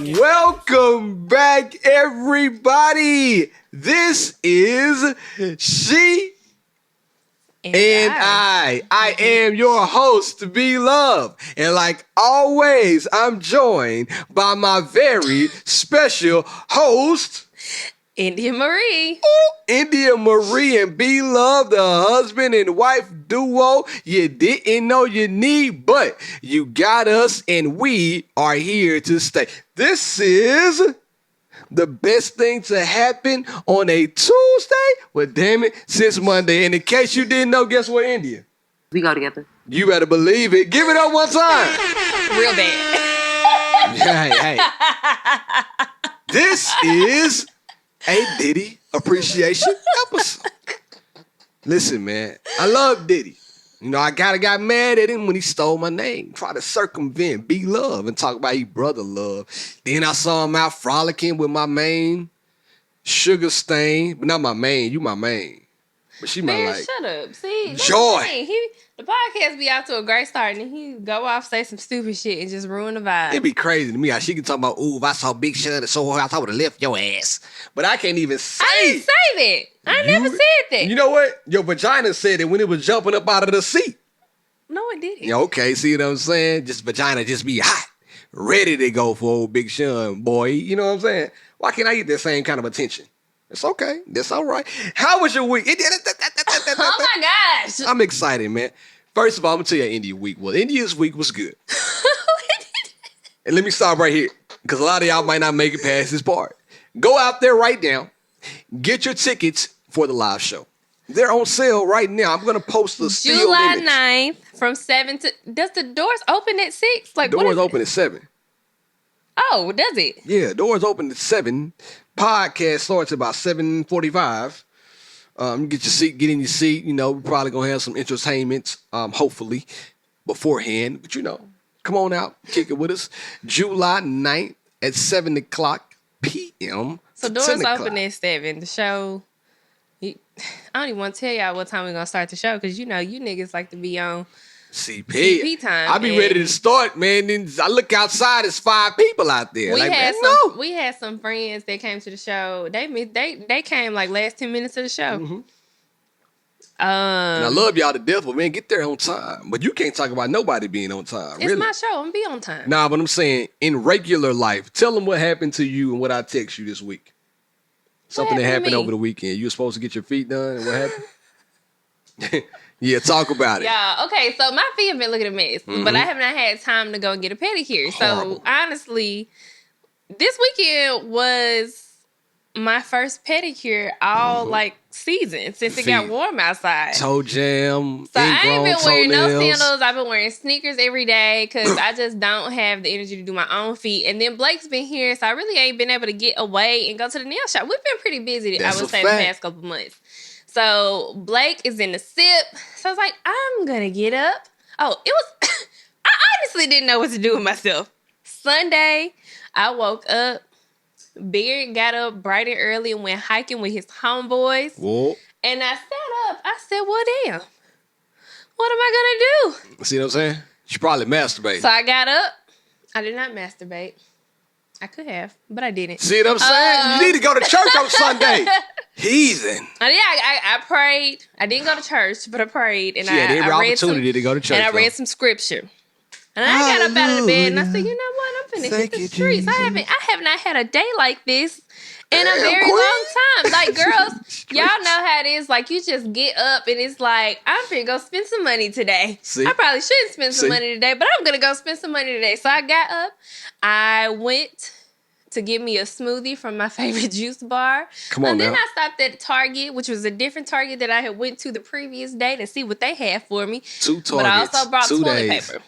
Welcome back, everybody. This is She and I. I am your host, Be Love. And like always, I'm joined by my very special host, India Marie. India Marie and Be Love, the husband and wife duo you didn't know you need, but you got us and we are here to stay. This is the best thing to happen on a Tuesday, well, damn it, since Monday. And in case you didn't know, guess what, India? We go together. You better believe it. Give it up one time. Real bad. Hey. This is a Diddy appreciation episode. Listen, man, I love Diddy. You know, I got mad at him when he stole my name, tried to circumvent Be Love and talk about he brother love. Then I saw him out frolicking with my main, Sugar Stain, but not my main, you my main. But she Man, my like shut up. See, Joy. The podcast be out to a great start, and then he go off, say some stupid shit, and just ruin the vibe. It'd be crazy to me how she can talk about, ooh, if I saw Big Sean and so hard, I would have left your ass. But I can't even say. I didn't say that. I never said that. You know what? Your vagina said it when it was jumping up out of the seat. No, it didn't. Yeah, okay, see what I'm saying? Just vagina just be hot, ready to go for old Big Sean, boy. You know what I'm saying? Why can't I get that same kind of attention? It's okay. That's all right. How was your week? Oh my gosh. I'm excited, man. First of all, I'm going to tell you how India's week was. India's week was good. And let me stop right here, because a lot of y'all might not make it past this part. Go out there right now. Get your tickets for the live show. They're on sale right now. I'm going to post the still July image. 9th from 7 to... Does the doors open at 6? Like, Doors open at 7. Oh, does it? Yeah, doors open at 7. Podcast starts about 7:45. Get your seat, get in your seat. You know, we're probably going to have some entertainment, hopefully, beforehand. But, you know, come on out, kick it with us. July 9th at 7 o'clock p.m. So doors open at 7. The show... I don't even want to tell y'all what time we're going to start the show, because, you know, you niggas like to be on... CP time. I be ready to start, man. Then I look outside, there's 5 people out there. We had some friends that came to the show. They came like last 10 minutes of the show. Mm-hmm. And I love y'all to death, but man, get there on time. But you can't talk about nobody being on time. It's my show. I'm gonna be on time. Nah, but I'm saying in regular life, tell them what happened to you and what I text you this week. Something that happened over the weekend. You were supposed to get your feet done, and what happened? Yeah, talk about it. Yeah, okay, so my feet have been looking a mess, but I have not had time to go and get a pedicure. Horrible. So, honestly, this weekend was my first pedicure all, like, season since it got warm outside. Toe jam, so I ain't been wearing no toenails. sandals. I've been wearing sneakers every day because I just don't have the energy to do my own feet. And then Blake's been here, so I really ain't been able to get away and go to the nail shop. We've been pretty busy, That's I would a say, fact. the past couple months. So Blake is in the sip. So I was like, I'm going to get up. Oh, it was... I honestly didn't know what to do with myself. Sunday, I woke up. Beard got up bright and early and went hiking with his homeboys. Whoa. And I sat up. I said, well, damn. What am I going to do? See what I'm saying? She probably masturbated. So I got up. I did not masturbate. I could have, but I didn't. See what I'm saying? You need to go to church on Sunday. Heathen. I prayed. I didn't go to church, but I prayed. And She had every I read opportunity to go to church. And I read some scripture. And I got up out of the bed and I said, you know what? I'm finna hit the streets. I have not had a day like this in a very long time. Like, girls, y'all know how it is. Like, you just get up and it's like, I'm finna go spend some money today. See? I probably shouldn't spend some money today, but I'm gonna go spend some money today. So I got up. I went to get me a smoothie from my favorite juice bar. Come on and then now. I stopped at Target, which was a different Target that I had went to the previous day to see what they had for me. 2 Targets. But I also brought 2 toilet days. paper.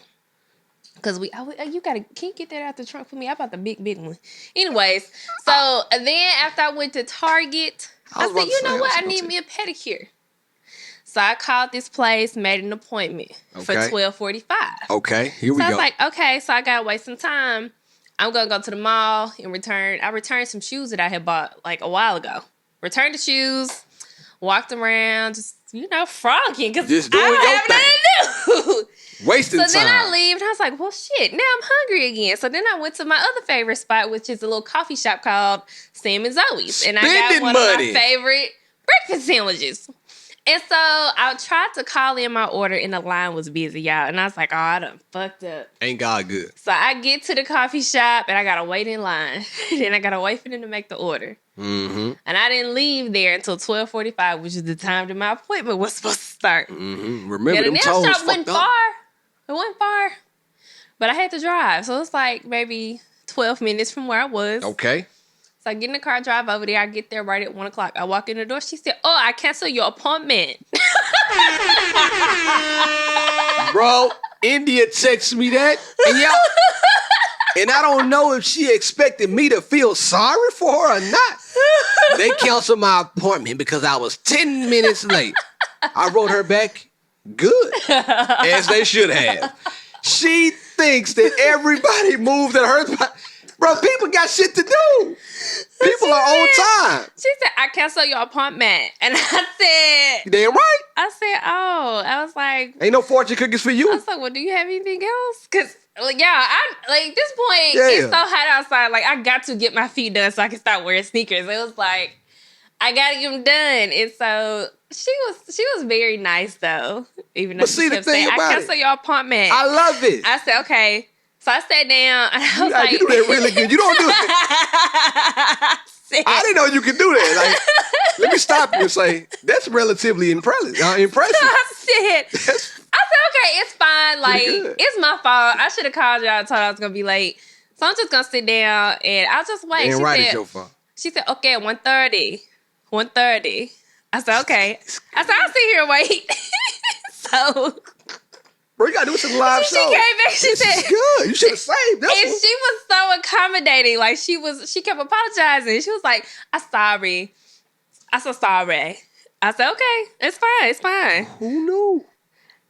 Because can you get that out the trunk for me? I bought the big one. Anyways, so then after I went to Target, I said, you know what? I need me a pedicure. So I called this place, made an appointment for 12:45. Okay, here we go. So I was like, okay, so I got to wait some time. I'm going to go to the mall and return. I returned some shoes that I had bought like a while ago. Returned the shoes, walked around, just, frolicking because I don't have nothing to do. Wasting time. So then I leave and I was like, well, shit, now I'm hungry again. So then I went to my other favorite spot, which is a little coffee shop called Sam and Zoe's. And I got one of my favorite breakfast sandwiches. And so I tried to call in my order and the line was busy, y'all. And I was like, oh, I done fucked up. Ain't God good. So I get to the coffee shop and I got to wait in line. Then I got to wait for them to make the order. Mm-hmm. And I didn't leave there until 12:45, which is the time that my appointment was supposed to start. Mm-hmm. Remember, the them toes shop fucked wasn't up. far. It wasn't far. But I had to drive. So it's like maybe 12 minutes from where I was. Okay. So I get in the car, drive over there. I get there right at 1 o'clock. I walk in the door. She said, oh, I canceled your appointment. Bro, India texted me that. And I don't know if she expected me to feel sorry for her or not. They canceled my appointment because I was 10 minutes late. I wrote her back, good, as they should have. She thinks that everybody moved at her. Bro, people got shit to do. People are on time. She said, I canceled your appointment. And I said... You damn right. I said, oh. I was like... Ain't no fortune cookies for you. I was like, well, do you have anything else? Because, like, yeah, at this point, it's so hot outside. Like, I got to get my feet done so I can start wearing sneakers. It was like, I got to get them done. And so... She was very nice though, even though she kept saying, I canceled your appointment. I love it. I said, okay. So I sat down and I was like... You do that really good. You don't do that. I didn't know you could do that. Like, let me stop you and say, that's relatively impressive. I said, okay, it's fine. Like, it's my fault. I should have called y'all and told I was going to be late. So I'm just going to sit down and I'll just wait. And right, it's your fault. She said, okay, at 1:30. 1:30. I said, okay. I said, I'll sit here and wait. So... Bro, you gotta do some live show. She came back, she said... good. You should have saved this And one. she was so accommodating. Like, she kept apologizing. She was like, I'm sorry. I said, sorry. I said, okay, it's fine, it's fine. Who knew?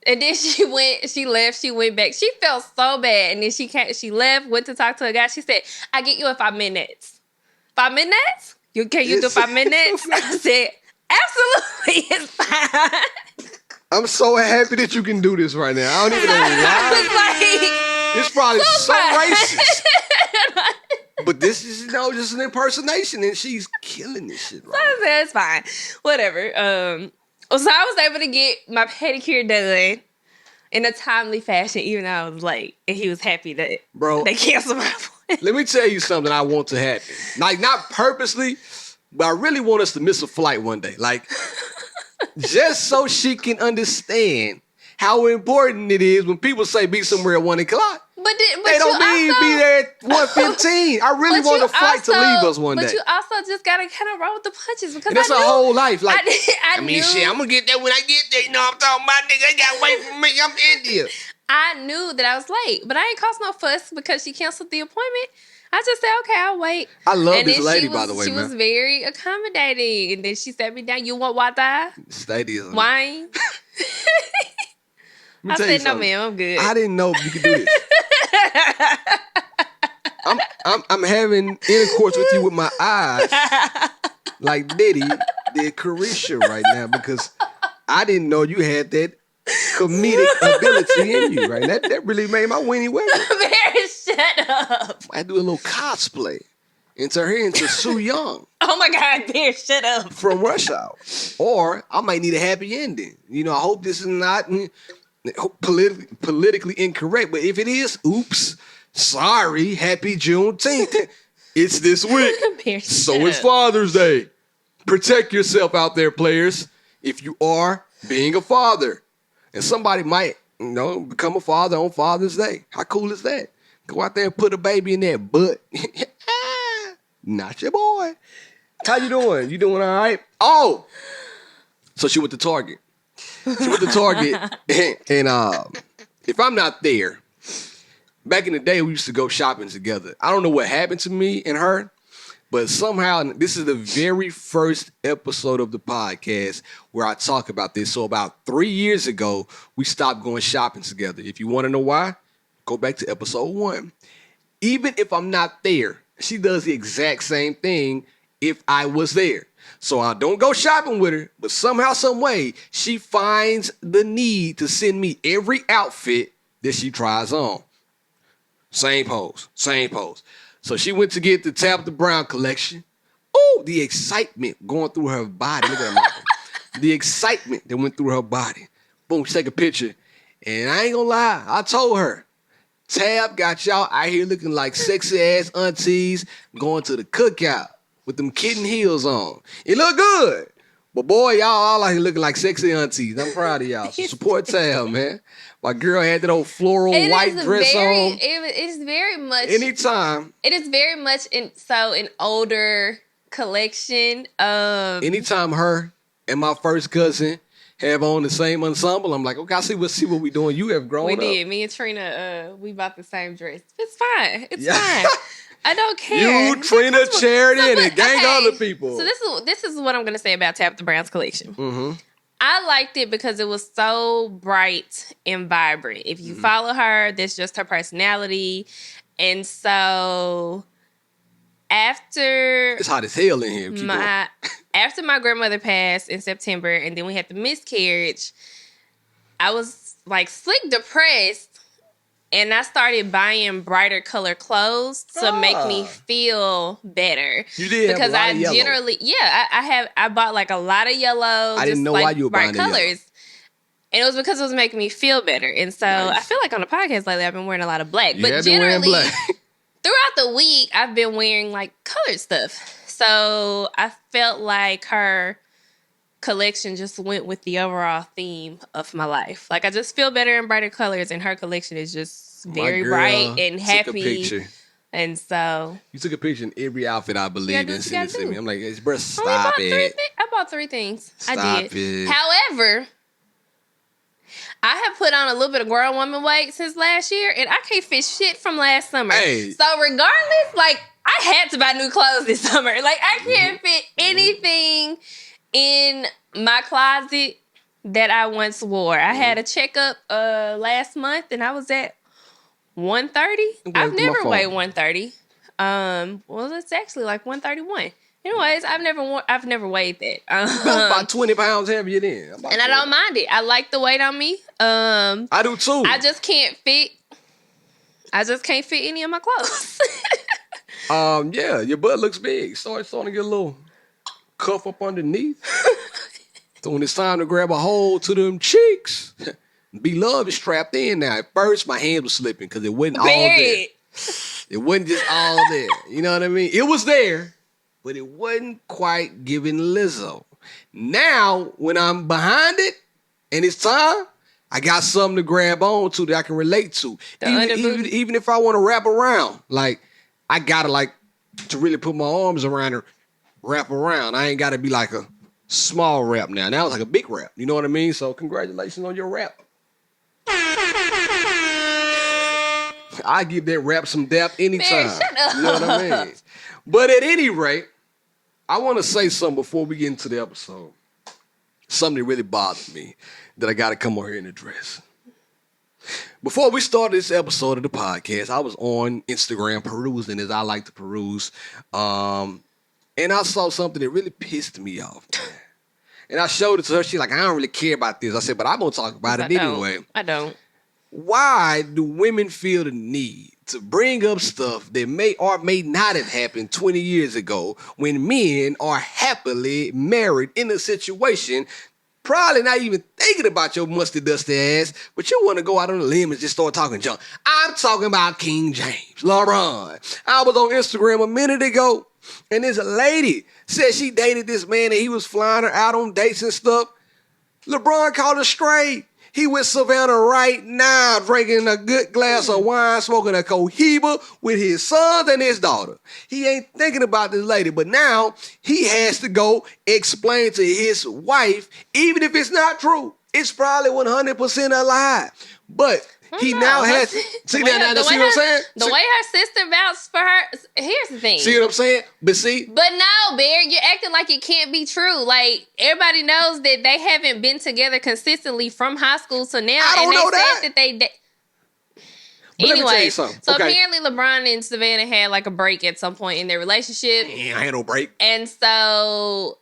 And then she left, she went back. She felt so bad. And then she left, went to talk to a guy. She said, I'll get you in 5 minutes. 5 minutes? Can you do 5 minutes? I said, absolutely, it's fine. I'm so happy that you can do this right now. I don't even know why. It's probably so racist. But this is, just an impersonation, and she's killing this shit right now. So I said, it's fine. Whatever. So I was able to get my pedicure done in a timely fashion, even though I was late. And he was happy that they canceled my appointment. Let me tell you something I want to happen. Like, not purposely, but I really want us to miss a flight one day. Like... just so she can understand how important it is when people say be somewhere at 1 o'clock. But they don't mean be there at 1:15. I really want the flight to leave us one day. But you also just gotta kind of roll with the punches because that's a whole life. Like I mean, shit, I'm gonna get there when I get there. You know what I'm talking about, nigga? They gotta wait for me. I'm India. I knew that I was late, but I ain't caused no fuss because she canceled the appointment. I just said, okay, I'll wait. I love this lady, by the way, she man. She was very accommodating. And then she sat me down. You want water? Stadium. Wine? I said, no, ma'am, I'm good. I didn't know you could do this. I'm having intercourse with you with my eyes like Diddy did Caresha right now because I didn't know you had that comedic ability in you, right? That really made my Winnie Weber. Barry, shut up. I do a little cosplay into Sue Young. Oh my God, Barry, shut up. From Rush Hour. Or I might need a happy ending. I hope this is not politically incorrect, but if it is, oops, sorry, happy Juneteenth. It's this week. Barry, so it's Father's Day. Protect yourself out there, players, if you are being a father. And somebody might, become a father on Father's Day. How cool is that? Go out there and put a baby in their butt. Not your boy. How you doing? You doing all right? Oh! So she went to Target. And if I'm not there, back in the day, we used to go shopping together. I don't know what happened to me and her, but somehow, this is the very first episode of the podcast where I talk about this. So about 3 years ago, we stopped going shopping together. If you want to know why, go back to episode 1. Even if I'm not there, she does the exact same thing if I was there. So I don't go shopping with her, but somehow, some way, she finds the need to send me every outfit that she tries on. Same pose. So she went to get the Tabitha Brown collection. Oh, the excitement going through her body. Look at her mouth. The excitement that went through her body. Boom, she take a picture. And I ain't gonna lie, I told her, Tab got y'all out here looking like sexy ass aunties going to the cookout with them kitten heels on. It look good. But boy, y'all all out here looking like sexy aunties. I'm proud of y'all. So support Tab, man. My girl had that old floral white dress on. It is very much. Anytime. It is very much an older collection. Anytime her and my first cousin have on the same ensemble, I'm like, okay, I see what we doing. You have grown up. We did. Me and Trina, we bought the same dress. It's fine. It's fine. I don't care. You, Trina, Charity, and a gang of other people. So this is what I'm going to say about Tabitha Brown's collection. Mm-hmm. I liked it because it was so bright and vibrant. If you follow her, that's just her personality. And so after... It's hot as hell in here. After my grandmother passed in September and then we had the miscarriage, I was like slick depressed and I started buying brighter color clothes to make me feel better. You did because have a lot of generally, I bought like a lot of yellow. I didn't know why you were buying bright colors. And it was because it was making me feel better. And so I feel like on the podcast lately, I've been wearing a lot of black. But generally, throughout the week, I've been wearing like colored stuff. So I felt like her collection just went with the overall theme of my life. Like I just feel better in brighter colors, and her collection is just very bright and happy. Took a picture. And so you took a picture in every outfit, I believe, and sent it to me. I'm like, bro, stop it. I bought 3 things. I did. However, I have put on a little bit of grown woman weight since last year, and I can't fit shit from last summer. Hey. So regardless, like, I had to buy new clothes this summer. Like, I can't fit anything in my closet that I once wore. I had a checkup last month, and I was at 130. I've never weighed 130. Well, it's actually like 131. Anyways, I've never weighed that. About 20 pounds heavier than. And I don't mind it. I like the weight on me. I do too. I just can't fit any of my clothes. Yeah, your butt looks big. Starting to get a little cuff up underneath. So when it's time to grab a hold to them cheeks, Beloved is trapped in now. At first, my hand was slipping because it wasn't all there. It wasn't just all there. You know what I mean? It was there, but it wasn't quite giving Lizzo. Now, when I'm behind it and it's time, I got something to grab on to that I can relate to. Even if I want to wrap around, like, I gotta to really put my arms around her, wrap around. I ain't gotta be like a small wrap now. Now it's like a big wrap. You know what I mean? So congratulations on your wrap. I give that wrap some depth anytime. Man, shut up. You know what I mean? But at any rate, I want to say something before we get into the episode. Something that really bothered me that I got to come over here and address. Before we started this episode of the podcast, I was on Instagram perusing as I like to peruse. And I saw something that really pissed me off. And I showed it to her. She's like, I don't really care about this. I said, but I'm going to talk about it anyway. I don't. Why do women feel the need to bring up stuff that may or may not have happened 20 years ago when men are happily married in a situation, probably not even thinking about your musty, dusty ass, but you want to go out on a limb and just start talking junk? I'm talking about King James, LeBron. I was on Instagram a minute ago, and this lady said she dated this man and he was flying her out on dates and stuff. LeBron called her straight. He with Savannah right now, drinking a good glass of wine, smoking a Cohiba with his sons and his daughter. He ain't thinking about this lady, but now he has to go explain to his wife, even if it's not true, it's probably 100% a lie. But he now has... See what I'm saying? The way her sister vouched for her... Here's the thing. See what I'm saying? But no, Bear, you're acting like it can't be true. Like, everybody knows that they haven't been together consistently from high school to now. I don't know that. Said that they... But anyway, let me tell you something. So apparently LeBron and Savannah had like a break at some point in their relationship. I had no break. And so...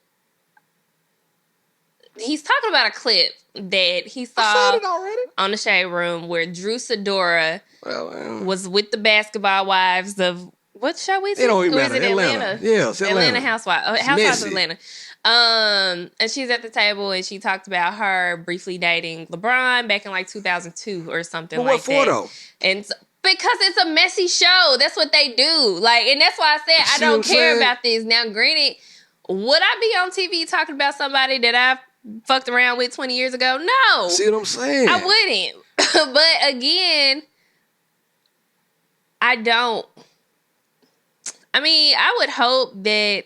he's talking about a clip that he I saw said it already. on the Shade Room where Drew Sidora Well, was with the basketball wives of what show is it it? don't even Or is matter. it Atlanta. Yeah, it's Atlanta Atlanta. Housewives. It's Housewives of messy. Atlanta. And she's at the table and she talked about her briefly dating LeBron back in like 2002 or something But like what for that. though? And because it's a messy show. That's what they do. Like, and that's why I said I See what I'm don't care saying? about this. Now, granted, would I be on TV talking about somebody that I fucked around with 20 years ago? No. See what I'm saying? I wouldn't. But again, I don't. I mean, I would hope that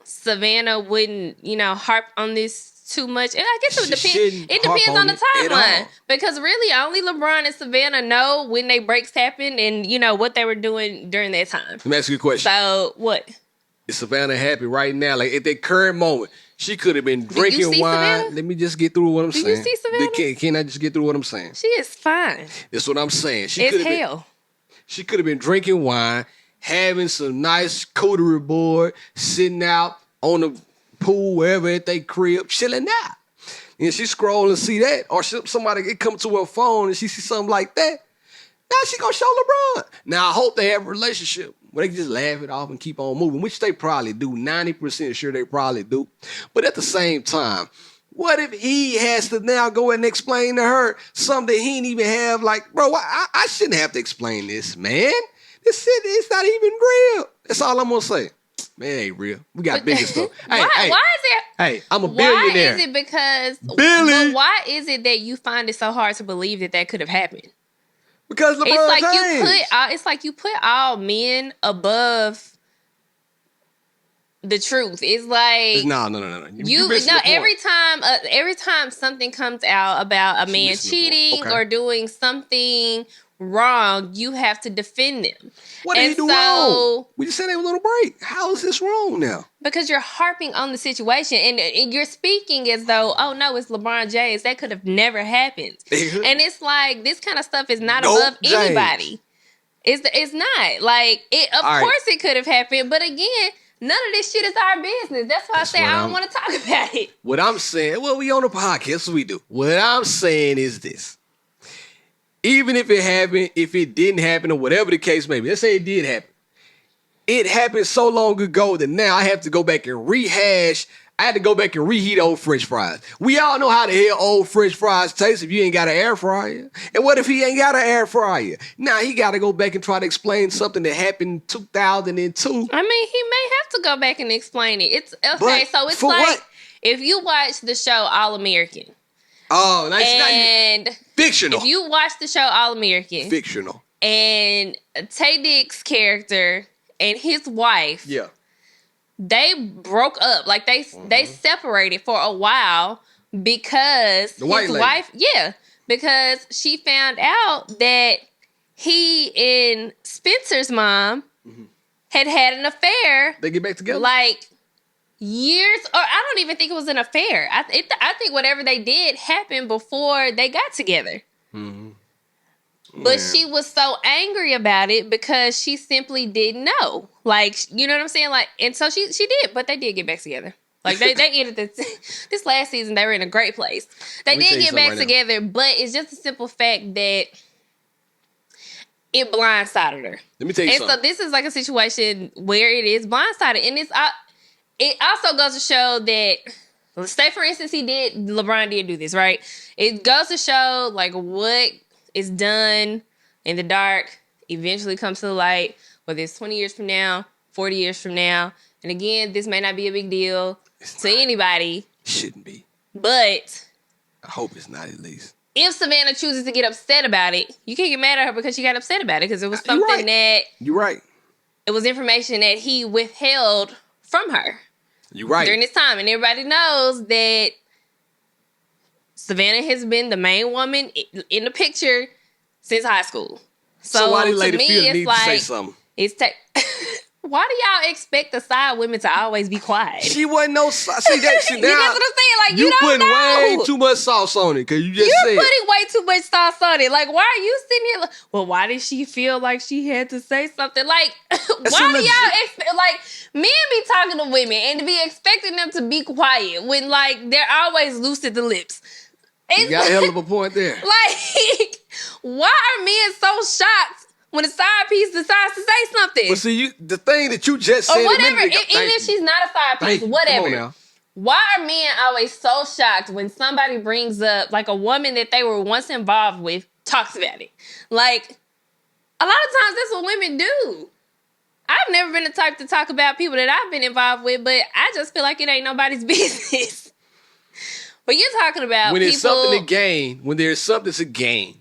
Savannah wouldn't, harp on this too much. And I guess it would She depend. shouldn't It harp depends on on the it at timeline. all. Because really, only LeBron and Savannah know when they breaks happened and, what they were doing during that time. Let me ask you a question. So, what? Is Savannah happy right now? Like at that current moment, she could have been drinking see wine. Savannah? Let me just get through what I'm saying. Do you see Savannah? Can I just get through what I'm saying? She is fine. That's what I'm saying. She It's could have hell. She could have been drinking wine, having some nice coterie board, sitting out on the pool, wherever at they crib, chilling out. And she scroll and see that, or somebody it come to her phone and she see something like that. Now she gonna show LeBron. Now I hope they have a relationship where they can just laugh it off and keep on moving, which they probably do. 90% sure they probably do. But at the same time, what if he has to now go and explain to her something he didn't even have? Like, bro, I shouldn't have to explain this, man. This shit is not even real. That's all I'm gonna say. Man, it ain't real. We got bigger stuff. Why is it? Hey, I'm a billionaire. Why is it because? Billy. But why is it that you find it so hard to believe that could have happened? Because LeBron It's like James. it's like you put all men above the truth. It's like No. You missing the point. every time something comes out about a man missing the point. cheating Okay. or doing something wrong, you have to defend them. What did he do wrong? We just said they was on a break. How is this wrong now? Because you're harping on the situation and you're speaking as though, oh no, it's LeBron James. That could have never happened. And it's like, this kind of stuff is not above James. anybody. It's not. Like, of All right. course it could have happened. But again, none of this shit is our business. That's why I say I don't want to talk about it. What I'm saying, well, we on the podcast, so we do. What I'm saying is this. Even if it happened, if it didn't happen, or whatever the case may be, let's say it did happen. It happened so long ago that now I have to go back and rehash. I had to go back and reheat old French fries. We all know how the hell old French fries taste if you ain't got an air fryer. And what if he ain't got an air fryer? Now he got to go back and try to explain something that happened in 2002. I mean, he may have to go back and explain it. It's okay. But So it's for like what? if you watch the show All American. Oh, nice. And Fictional. if you watch the show All American. Fictional. And Tay Dick's character and his wife. Yeah. They broke up. Like they separated for a while because The white his lady. wife, because she found out that he and Spencer's mom had an affair. They get back together? Like years, or I don't even think it was an affair. I think whatever they did happened before they got together. But she was so angry about it because she simply didn't know. Like, you know what I'm saying? Like, and so she did, but they did get back together. Like they ended this last season. They were in a great place. They did get back together, but it's just a simple fact that it blindsided her. Let me tell you and something. So this is like a situation where it is blindsided, and it also goes to show that. Say for instance, LeBron did do this, right? It goes to show like what is done in the dark eventually comes to the light, whether it's 20 years from now, 40 years from now. And again, this may not be a big deal to anybody. Shouldn't be. But I hope it's not, at least. If Savannah chooses to get upset about it, you can't get mad at her because she got upset about it because it was something that... You're right. It was information that he withheld from her. You're right. During this time. And everybody knows that Savannah has been the main woman in the picture since high school. So why did Lady to me, Field it's need like, to say something? It's Why do y'all expect the side women to always be quiet? She wasn't no sauce. See, that's That's what I'm saying. Like, you you don't putting know. way too much sauce on it because you just You're said. putting way too much sauce on it. Like, why are you sitting here? Well, why did she feel like she had to say something? Like, why do y'all expect? Like, men be talking to women and to be expecting them to be quiet when, like, they're always loose at the lips. You got a hell of a point there. Like, why are men so shocked when a side piece decides to say something? But see, the thing that you just said, or whatever, even if she's not a side piece, whatever. Come on now. Why are men always so shocked when somebody brings up, like, a woman that they were once involved with talks about it? Like, a lot of times that's what women do. I've never been the type to talk about people that I've been involved with, but I just feel like it ain't nobody's business. But you're talking about when people... there's something to gain, when there's something to gain,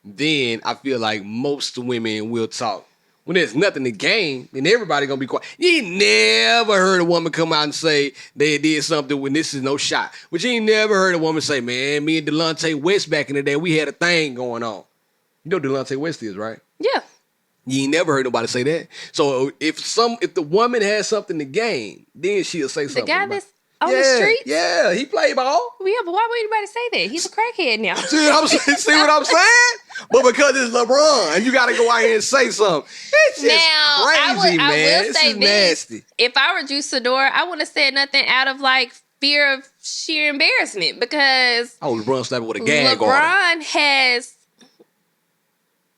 then I feel like most women will talk. When there's nothing to gain, then everybody gonna be quiet. You ain't never heard a woman come out and say they did something when this is no shot. But you ain't never heard a woman say, man, me and Delonte West back in the day, we had a thing going on. You know who Delonte West is, right? Yeah. You ain't never heard nobody say that. So if the woman has something to gain, then she'll say something. The guy that's on the streets? Yeah, he play ball. Yeah, but why would anybody say that? He's a crackhead now. See what I'm saying? But because it's LeBron, and you got to go out here and say something. It's just now, crazy, man. I will This say is nasty. If I were Juice Sador, I wouldn't have said nothing out of, like, fear of sheer embarrassment because... Oh, LeBron slapping with a gag order. LeBron has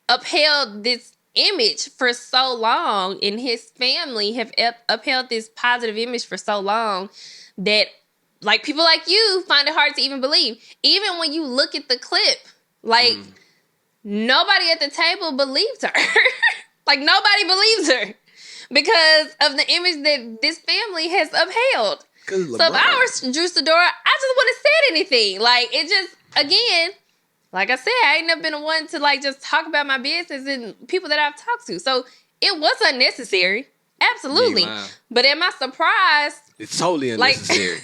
upheld this image for so long, and his family have upheld this positive image for so long that, like, people like you find it hard to even believe. Even when you look at the clip, like, nobody at the table believes her. Like, nobody believes her because of the image that this family has upheld. So if I were Drew Sidora, I just wouldn't have said anything. Like, it just, again, like I said, I ain't never been one to, like, just talk about my business and people that I've talked to. So it was unnecessary. Absolutely. Yeah, but am I surprised? It's totally unnecessary.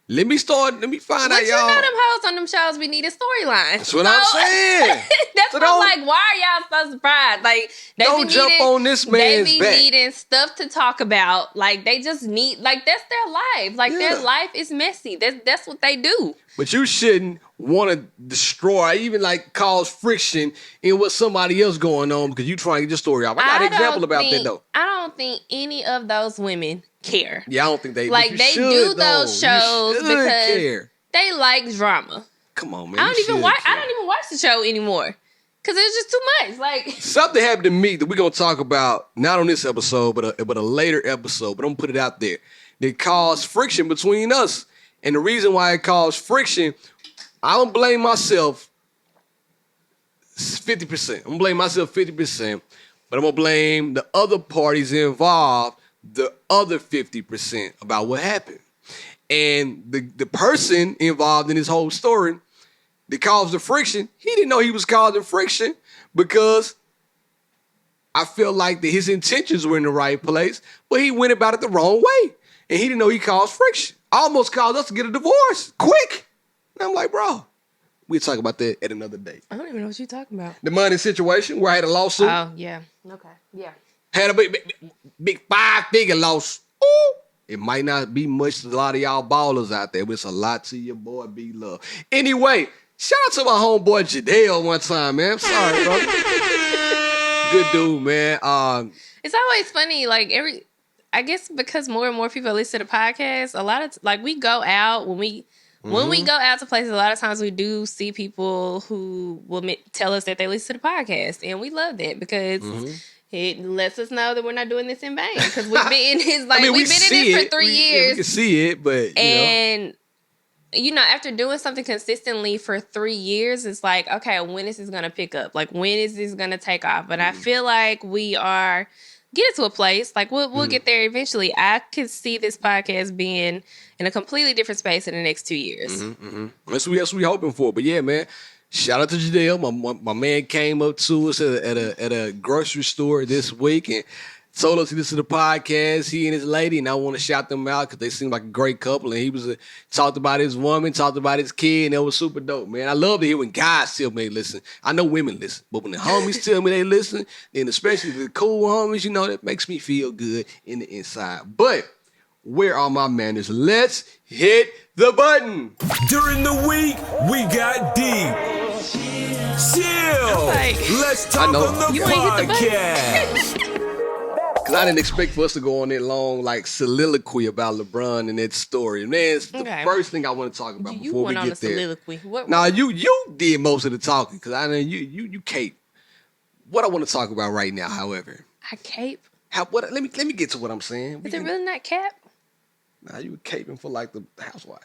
Let me find out, y'all. But you know them hoes on them shows be needing storylines. That's what I'm saying. That's so why I'm like, why are y'all so surprised? Like, they don't jump on this man's back. They be needing stuff to talk about. Like, they just need, like, that's their life. Like, their life is messy. That's what they do. But you shouldn't want to destroy, even like cause friction in what somebody else going on because you trying to get your story off. I got an example about that though. I don't think any of those women care. Yeah, I don't think they like. They do those shows because they like drama. Come on, man. I don't even watch the show anymore because it's just too much. Like, something happened to me that we're gonna talk about not on this episode, but a later episode. But I'm gonna put it out there. That caused friction between us. And the reason why it caused friction, I don't blame myself 50%. I'm going to blame myself 50%, but I'm going to blame the other parties involved the other 50% about what happened. And the person involved in this whole story that caused the friction, he didn't know he was causing friction because I felt like that his intentions were in the right place, but he went about it the wrong way. And he didn't know he caused friction. Almost caused us to get a divorce quick. And I'm like, bro, we'll talk about that at another day. I don't even know what you're talking about. The money situation where I had a lawsuit. Oh, yeah. Okay. Yeah. Had a big 5-figure loss. Ooh. It might not be much to a lot of y'all ballers out there, but it's a lot to your boy B Love. Anyway, shout out to my homeboy Jadale one time, man. I'm sorry, bro. Good dude, man. It's always funny, like I guess because more and more people listen to podcasts, a lot of like we go out when we go out to places, a lot of times we do see people who will tell us that they listen to podcasts, and we love that because it lets us know that we're not doing this in vain because we've been in this we've been in this for 3 years. We can see it, but you know, after doing something consistently for 3 years, it's like, okay, when is this gonna pick up? Like, when is this gonna take off? But I feel like we are getting to a place, like we'll get there eventually. I could see this podcast being in a completely different space in the next 2 years. That's what we hoping for. But yeah, man, shout out to Jadale. My man came up to us at a grocery store this week and told us he listened to the podcast, he and his lady, and I want to shout them out because they seem like a great couple. And he was talked about his woman, talked about his kid, and that was super dope, man. I love to hear when guys tell me they listen. I know women listen, but when the homies tell me they listen, then especially the cool homies, you know, that makes me feel good in the inside. But where are my manners? Let's hit the button. During the week, we got deep. Chill. Let's talk on the podcast. Because I didn't expect for us to go on that long, like, soliloquy about LeBron and that story. Man, it's the first thing I want to talk about before we get there. Soliloquy. Now, you did most of the talking because I know you cape. What I want to talk about right now, however. I cape? Let me get to what I'm saying. Is it really not cap? Nah, you were caping for, like, the housewives.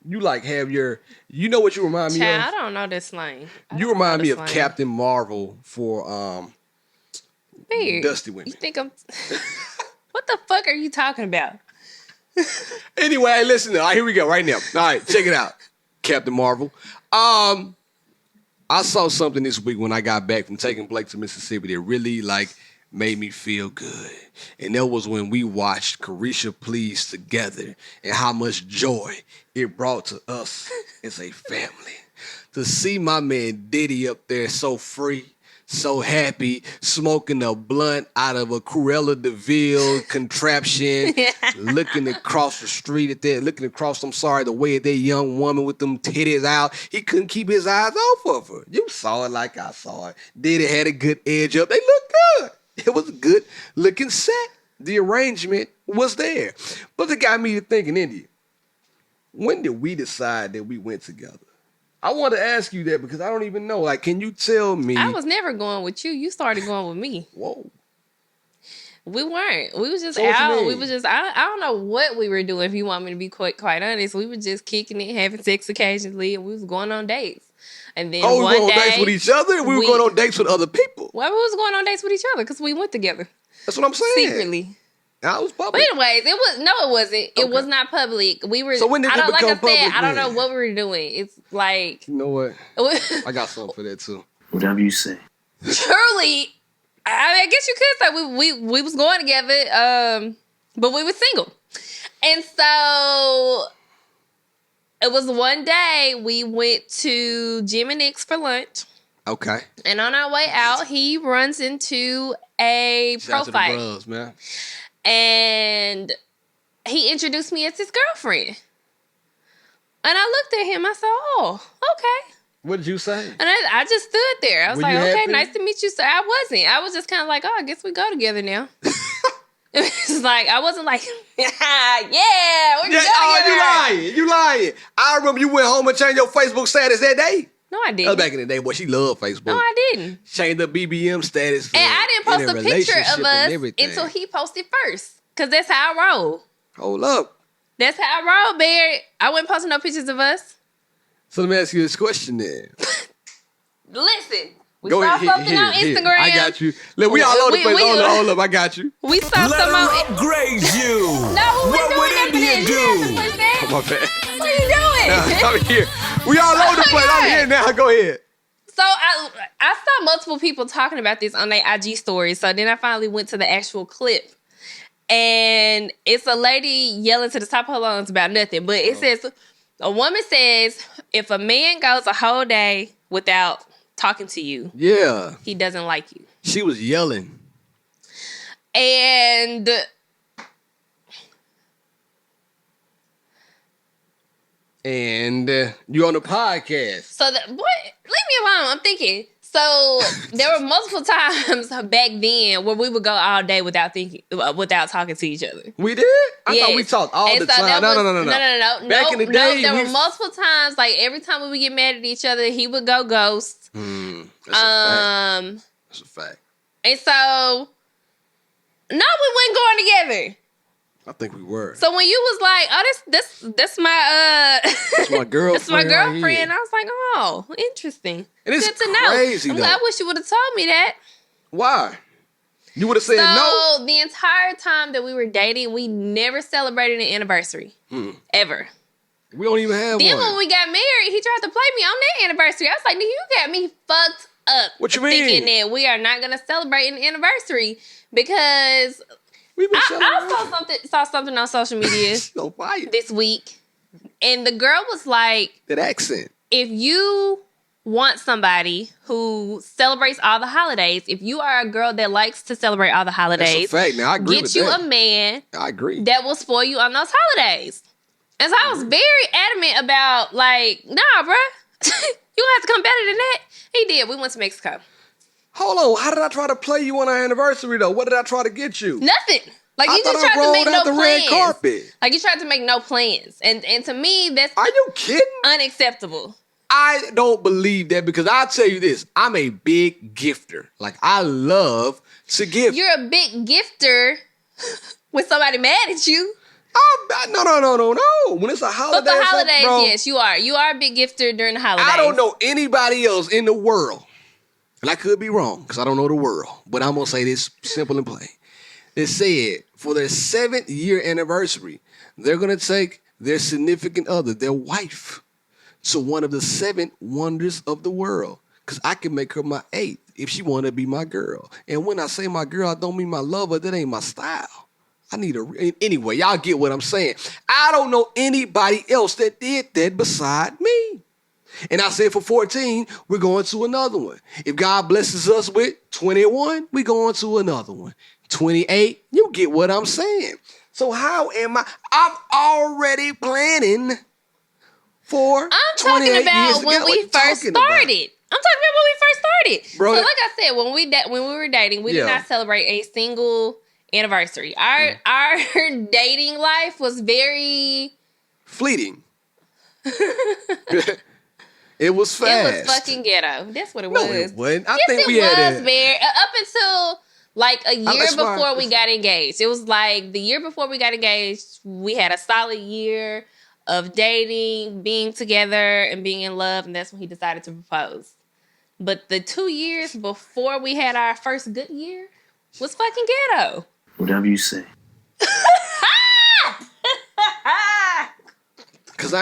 You, like, have your... You know what you remind me of? I don't know this slang. You remind me of Captain Marvel for... Weird. Dusty women. You think I'm... What the fuck are you talking about? Anyway, listen. All right, here we go right now. All right, check it out. Captain Marvel. I saw something this week when I got back from taking Blake to Mississippi that really, like, made me feel good. And that was when we watched Caresha Please together and how much joy it brought to us as a family. To see my man Diddy up there so free, so happy, smoking a blunt out of a Cruella de Vil contraption, looking across the street at that, the way at that young woman with them titties out. He couldn't keep his eyes off of her. You saw it like I saw it. Diddy had a good edge up. They looked good. It was a good looking set. The arrangement was there. But it got me to thinking, India, when did we decide that we went together? I want to ask you that because I don't even know. Like, can you tell me? I was never going with you. You started going with me. Whoa. We weren't. We was just So out. We was just, I don't know what we were doing, if you want me to be quite honest. We were just kicking it, having sex occasionally, and we was going on dates. And then we were one going day, on dates with each other? We were going on dates with other people? Well, we was going on dates with each other because we went together. That's what I'm saying. Secretly. I was public. But anyways, it wasn't. It was not public. We were. So when did it become public? I don't know what we were doing. It's like, you know what? I got something for that too. Whatever you say. Truly, I guess you could say we was going together, but we were single, and so it was one day we went to Jim and Nick's for lunch. Okay. And on our way out, he runs into a Shout profile. out to the bros, man. And he introduced me as his girlfriend. And I looked at him. I said, "Oh, okay." What did you say? And I just stood there. I was Were like, you "Okay, happy? nice to meet you, sir." I wasn't. I was just kind of like, "Oh, I guess we go together now." It's like, I wasn't like, "Yeah, we're together." You lying. I remember you went home and changed your Facebook status that day. No, I That didn't. was back in the day, boy. She loved Facebook. No, I didn't. Changed the BBM status. And I didn't post a picture of us everything. until he posted first. Because that's how I roll. Hold up. That's how I roll, Barry. I wasn't posting no pictures of us. So let me ask you this question then. Listen, we Go saw ahead. something on Here. Instagram. I got you. Look, we all over the place. Hold up. I got you. We saw Let some her on. upgrade you. No, we're What doing would that for India this. do? You have to push that. My bad. What are you doing? I'm here. We all over the place. God. I'm here now. Go ahead. So I saw multiple people talking about this on their IG stories. So then I finally went to the actual clip. And it's a lady yelling to the top of her lungs about nothing. But it says, a woman says, if a man goes a whole day without talking to you, Yeah. he doesn't like you. She was yelling. And you on the podcast. so what? Leave me alone. I'm thinking. So there were multiple times back then where we would go all day without talking to each other. We did? I thought we talked all And the so time. that was- No. Back in the day, there were multiple times. Like every time we would get mad at each other, he would go ghost. That's a fact. That's a fact. And so no, we weren't going together. I think we were. So when you was like, "Oh, that's my That's my girlfriend. that's my right girlfriend," here. I was like, "Oh, interesting. And it's Good to know." crazy, I'm though. like, I wish you would have told me that. Why? You would have said no. So the entire time that we were dating, we never celebrated an anniversary. Ever. We don't even have Then one. when we got married, he tried to play me on that anniversary. I was like, "Nigga, you got me fucked up What you mean? thinking that we are not going to celebrate an anniversary because We've been I saw something on social media on fire. this week, and the girl was like, That accent. if you want somebody who celebrates all the holidays, if you are a girl that likes to celebrate all the holidays, That's a fact. Now, I agree get with you that. a man I agree. that will spoil you on those holidays. And so I was very adamant about, like, nah, bruh, you have to come better than that. He did. We went to Mexico. Hold on. How did I try to play you on our anniversary, though? What did I try to get you? Nothing. Like, I you just thought I tried to make rolled out no the red plans. carpet. Like, you tried to make no plans. And to me, that's Are you kidding? unacceptable. I don't believe that because I'll tell you this. I'm a big gifter. Like, I love to give. You're a big gifter when somebody mad at you. No. When it's a holiday, But the or something, holidays, bro, yes, you are. You are a big gifter during the holidays. I don't know anybody else in the world, and I could be wrong because I don't know the world, but I'm going to say this simple and plain. It said for their 7th year anniversary, they're going to take their significant other, their wife, to one of the 7 wonders of the world because I can make her my 8th if she want to be my girl. And when I say my girl, I don't mean my lover. That ain't my style. I need anyway, y'all get what I'm saying. I don't know anybody else that did that beside me. And I said for 14, we're going to another one. If God blesses us with 21, we're going to another one. 28, you get what I'm saying. So how am I? I'm already planning for I'm 28 talking about years when together. we What you first talking about? started. I'm talking about when we first started. Bro, so like I said, when we were dating, we did Yeah. not celebrate a single anniversary. Our dating life was very Fleeting. It was fast. It was fucking ghetto. That's what it No, was. it wasn't. I Yes, think it we had was a... very up until like a year that's why- before we got engaged. It was like the year before we got engaged, we had a solid year of dating, being together, and being in love, and that's when he decided to propose. But the 2 years before we had our first good year was fucking ghetto. Whatever you say. Because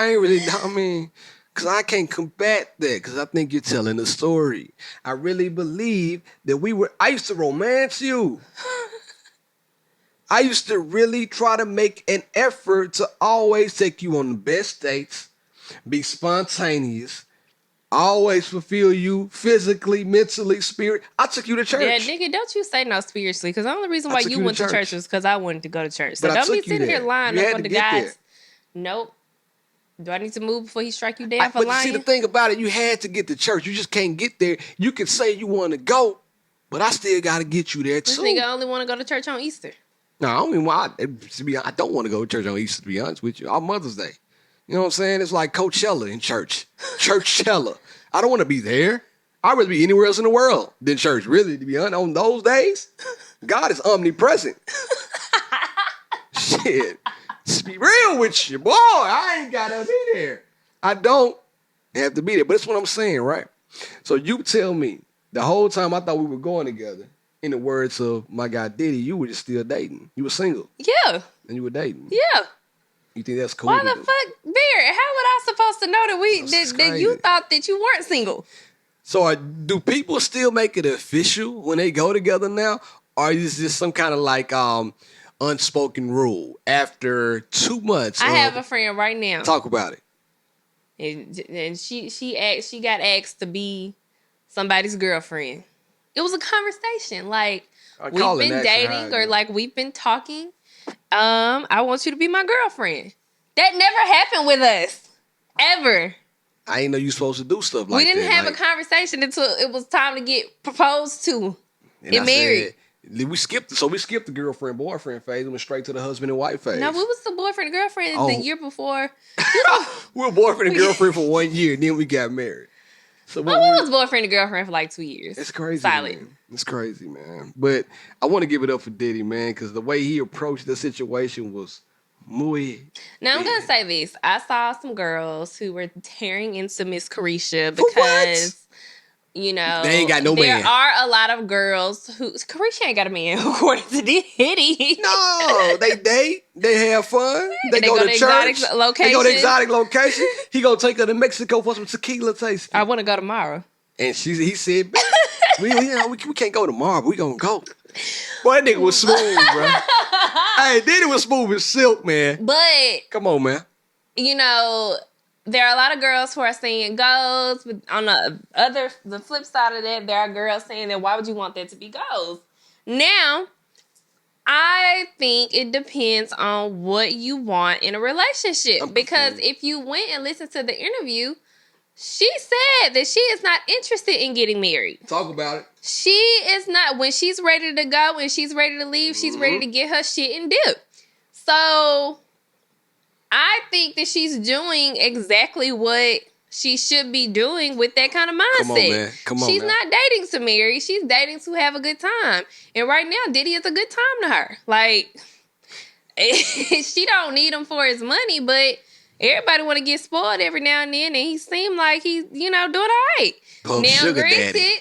because I can't combat that because I think you're telling a story. I really believe that I used to romance you. I used to really try to make an effort to always take you on the best dates, be spontaneous, always fulfill you physically, mentally, spirit. I took you to church. Yeah, nigga, don't you say no spiritually, because the only reason why took you you to went to church. church was because I wanted to go to church. So But I don't be took you sitting here there. lying You up had on to the get guys. there. Nope. Do I need to move before he strike you down for But lying? see, the thing about it, you had to get to church. You just can't get there. You can say you want to go, but I still got to get you there This too. nigga only want to go to church on Easter. No, I don't mean why. I don't want to go to church on Easter, to be honest with you. On Mother's Day. You know what I'm saying? It's like Coachella in church. Churchella. I don't want to be there. I'd rather be anywhere else in the world than church, really, to be honest. On those days, God is omnipresent. Shit. Just be real with you, boy. I ain't got to be there. I don't have to be there. But that's what I'm saying, right? So you tell me, the whole time I thought we were going together, in the words of my guy Diddy, you were just still dating. You were single. Yeah. And you were dating. Yeah. You think that's cool? Why the fuck, Barrett? How was I supposed to know that you crazy. thought that you weren't single? So do people still make it official when they go together now? Or is this some kind of like unspoken rule after 2 months? I have a friend right now. Talk about it. And she got asked to be somebody's girlfriend. It was a conversation. Like, we've been dating or like we've been talking. I want you to be my girlfriend. That never happened with us. Ever. I ain't know you supposed to do stuff like that. We didn't have a conversation until it was time to get proposed to and married. We skipped the girlfriend boyfriend phase and went straight to the husband and wife phase. No, we was the boyfriend and girlfriend the year before. We were boyfriend and girlfriend for 1 year, and then we got married. So we was boyfriend and girlfriend for like 2 years. It's crazy. Solid. Man. It's crazy, man. But I want to give it up for Diddy, man, because the way he approached the situation was muy. Now, I'm going to say this. I saw some girls who were tearing into Miss Caresha For what? because, you know, They ain't got no there man. are a lot of girls who... Caresha ain't got a man, according to Diddy. No, they date. They have fun. They go to church. exotic locations. They go to exotic location. He gonna take her to Mexico for some tequila tasting. I want to go tomorrow. And he said, we can't go tomorrow, but we gonna go. Boy, that nigga was smooth, bro. Hey, Diddy was smooth as silk, man. But Come on, man. you know, there are a lot of girls who are saying goals, but on the flip side of that, there are girls saying that why would you want that to be goals? Now, I think it depends on what you want in a relationship. Because if you went and listened to the interview, she said that she is not interested in getting married. Talk about it. She is not. When she's ready to go, when she's ready to leave, she's ready to get her shit and dip. So I think that she's doing exactly what she should be doing with that kind of mindset. Come on, man. Come on, she's man. not dating to marry. She's dating to have a good time. And right now, Diddy is a good time to her. Like, she don't need him for his money, but everybody want to get spoiled every now and then, and he seemed like he's, doing all right. Pump now, sugar granted, daddy.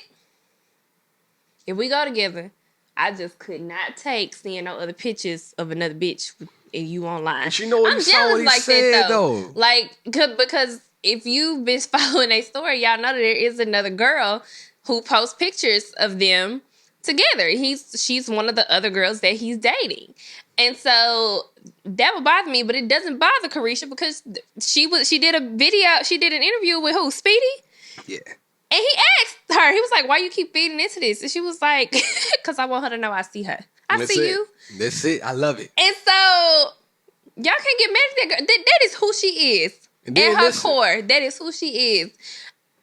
if we go together, I just could not take seeing no other pictures of another bitch and you online. But you know what I'm jealous he like said, that though. Like, because if you've been following a story, y'all know that there is another girl who posts pictures of them together. She's one of the other girls that he's dating. And so that would bother me, but it doesn't bother Caresha because she did an interview with who? Speedy? Yeah. And he asked her, he was like, why you keep feeding into this? And she was like, because I want her to know I see her. I see you. That's it. I love it. And so y'all can't get mad at that girl. That is who she is. At her core, that is who she is.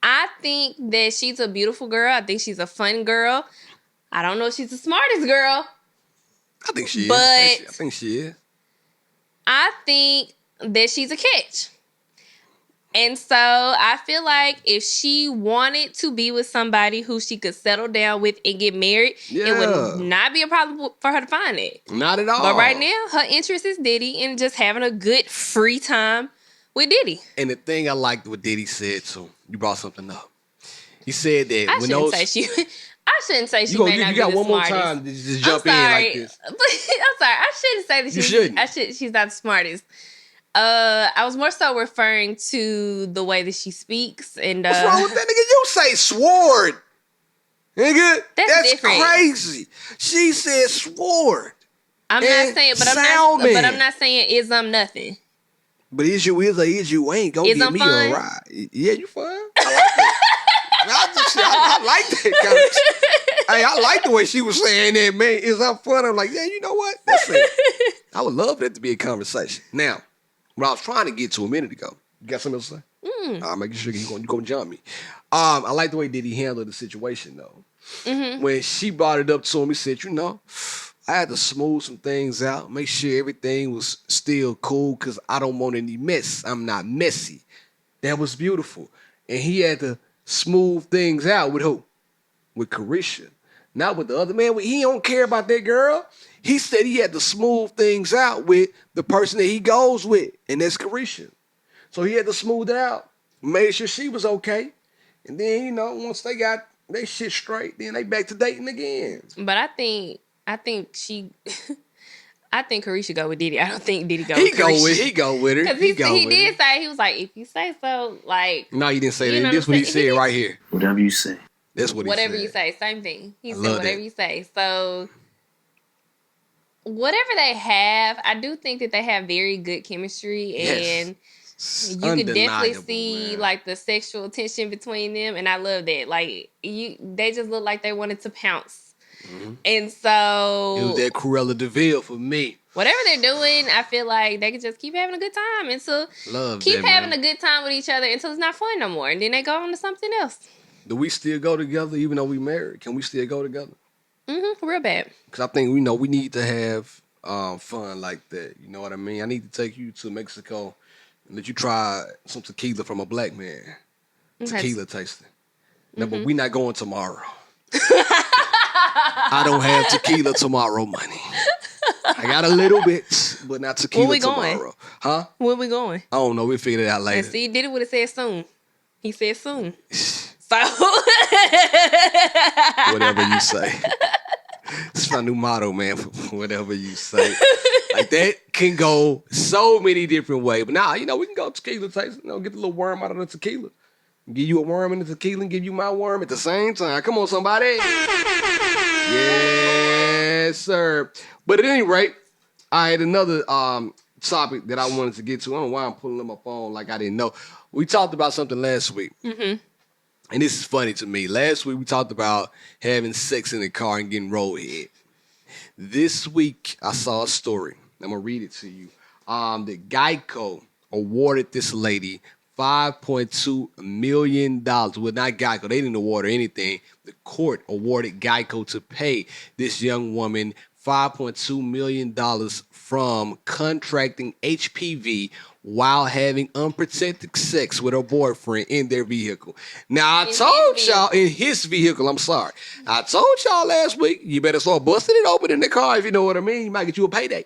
I think that she's a beautiful girl. I think she's a fun girl. I don't know if she's the smartest girl. I think she is. But I think she is. I think that she's a catch. And so I feel like if she wanted to be with somebody who she could settle down with and get married, it would not be a problem for her to find it. Not at all. But right now, her interest is Diddy and just having a good free time with Diddy. And the thing I liked what Diddy said, so you brought something up. He said that I shouldn't say she may not be the smartest. You got one more time to just jump in like this. I'm sorry. I shouldn't say that she's not the smartest. I was more so referring to the way that she speaks. And what's wrong with that, nigga? You say sword, nigga. That's different. Crazy. She said sword. I'm not saying, but I'm not saying is nothing. But is you is or is you ain't? Go is give I'm me fun? a ride. Yeah, you fun. I like that. I like that kind of shit. Hey, I like the way she was saying that, man. Is that fun? I'm like, yeah, you know what? That's it. I would love that to be a conversation. Now, what I was trying to get to a minute ago. You got something else to say? I'm making sure you gonna jump me. I like the way Diddy handled the situation though. Mm-hmm. When she brought it up to him, he said, I had to smooth some things out, make sure everything was still cool because I don't want any mess. I'm not messy. That was beautiful. And he had to smooth things out with who? With Caresha. Not with the other man. He don't care about that girl. He said he had to smooth things out with the person that he goes with, and that's Caresha. So he had to smooth it out, made sure she was okay. And then, once they got their shit straight, then they back to dating again. But I think Caresha go with Diddy. I don't think Diddy go with Caresha. He go with her. Because he did say, he was like, if you say so, like. No, he didn't say that. This is what he said right here. Whatever you say. That's what he said. Whatever you say, same thing. He said whatever you say. So, whatever they have, I do think that they have very good chemistry. And you can definitely see, like, the sexual tension between them. And I love that. Like, they just look like they wanted to pounce. Mm-hmm. And so it was that Cruella de Vil for me. Whatever they're doing, I feel like they can just keep having a good time until keep having a good time with each other until it's not fun no more, and then they go on to something else. Do we still go together even though we married? Can we still go together? Real bad. Because I think we need to have fun like that. You know what I mean? I need to take you to Mexico and let you try some tequila from a black man. Tequila tasting. No, but we not going tomorrow. I don't have tequila tomorrow money. I got a little bit, but not tequila tomorrow. Going? Huh? Where we going? I don't know. We'll figure it out later. And see, Diddy would have said soon. He said soon. So whatever you say. It's my new motto, man. Whatever you say. Like that can go so many different ways. But now, we can go tequila taste. Get the little worm out of the tequila. Give you a worm and a tequila and give you my worm at the same time. Come on, somebody. Yes, sir. But at any rate, I had another topic that I wanted to get to. I don't know why I'm pulling up my phone like I didn't know. We talked about something last week. Mm-hmm. And this is funny to me. Last week we talked about having sex in the car and getting roadhead. This week I saw a story. I'm going to read it to you. The Geico awarded this lady $5.2 million. Well, not Geico. They didn't award her anything. The court awarded Geico to pay this young woman $5.2 million from contracting HPV while having unprotected sex with her boyfriend in their vehicle. Now, I told y'all, in his vehicle, I'm sorry. I told y'all last week, you better start busting it open in the car if you know what I mean. You might get you a payday.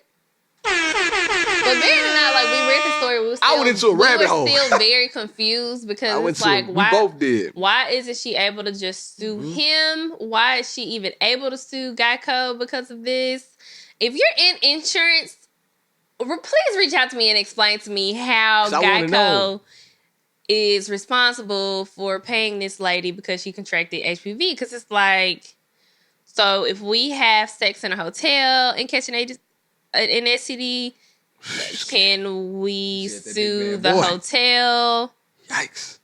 But better than not, like, we read the story, I went into a rabbit hole. We were still very confused because it's like, why? We both did. Why isn't she able to just sue him? Why is she even able to sue Geico because of this? If you're in insurance, please reach out to me and explain to me how Geico is responsible for paying this lady because she contracted HPV. Because it's like, so if we have sex in a hotel and catch an STD, can we sue the hotel? Yikes.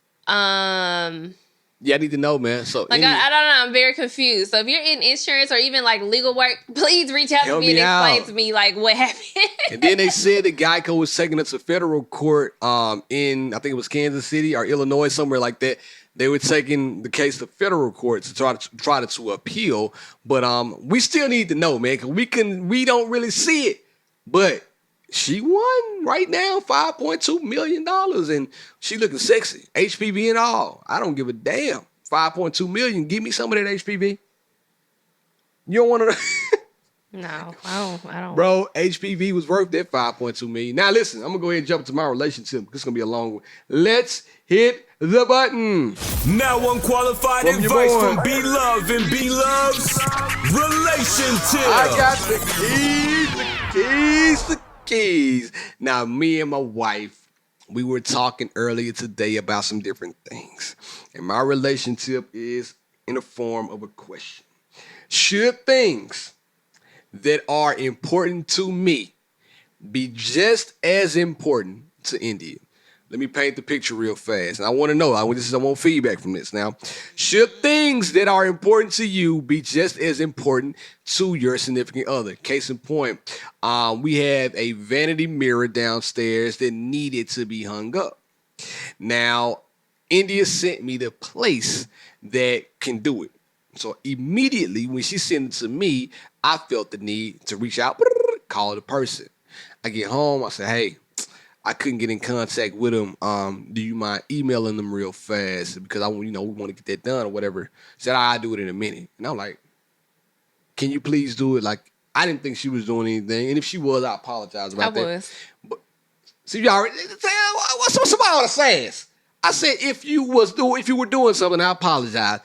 Yeah, I need to know, man. So like, I don't know. I'm very confused. So if you're in insurance or even like legal work, please reach out to me and explain to me like what happened. And then they said that Geico was taking it to federal court in, I think it was Kansas City or Illinois, somewhere like that. They were taking the case to federal court to try to appeal. But we still need to know, man, because we don't really see it. But she won right now $5.2 million, and she looking sexy, HPV and all. I don't give a damn. $5.2 million. Give me some of that HPV. You don't want to? No, I don't. Bro, HPV was worth that $5.2 million. Now listen, I'm gonna go ahead and jump to my relationship. This is gonna be a long one. Let's hit the button. Now unqualified advice from B Love and B Love's relationship. I got the keys. Now, me and my wife, we were talking earlier today about some different things. And my relationship is in the form of a question. Should things that are important to me be just as important to India? Let me paint the picture real fast. And I want to know, I want feedback from this. Now, should things that are important to you be just as important to your significant other? Case in point, we have a vanity mirror downstairs that needed to be hung up. Now, India sent me the place that can do it. So immediately when she sent it to me, I felt the need to reach out, call the person. I get home, I say, hey, I couldn't get in contact with them. Do you mind emailing them real fast? Because we want to get that done or whatever. Said, I'll do it in a minute. And I'm like, can you please do it? Like, I didn't think she was doing anything. And if she was, I apologize about that. I was. But, see, you already, what's somebody on the sass? I said, if you were doing something, I apologize.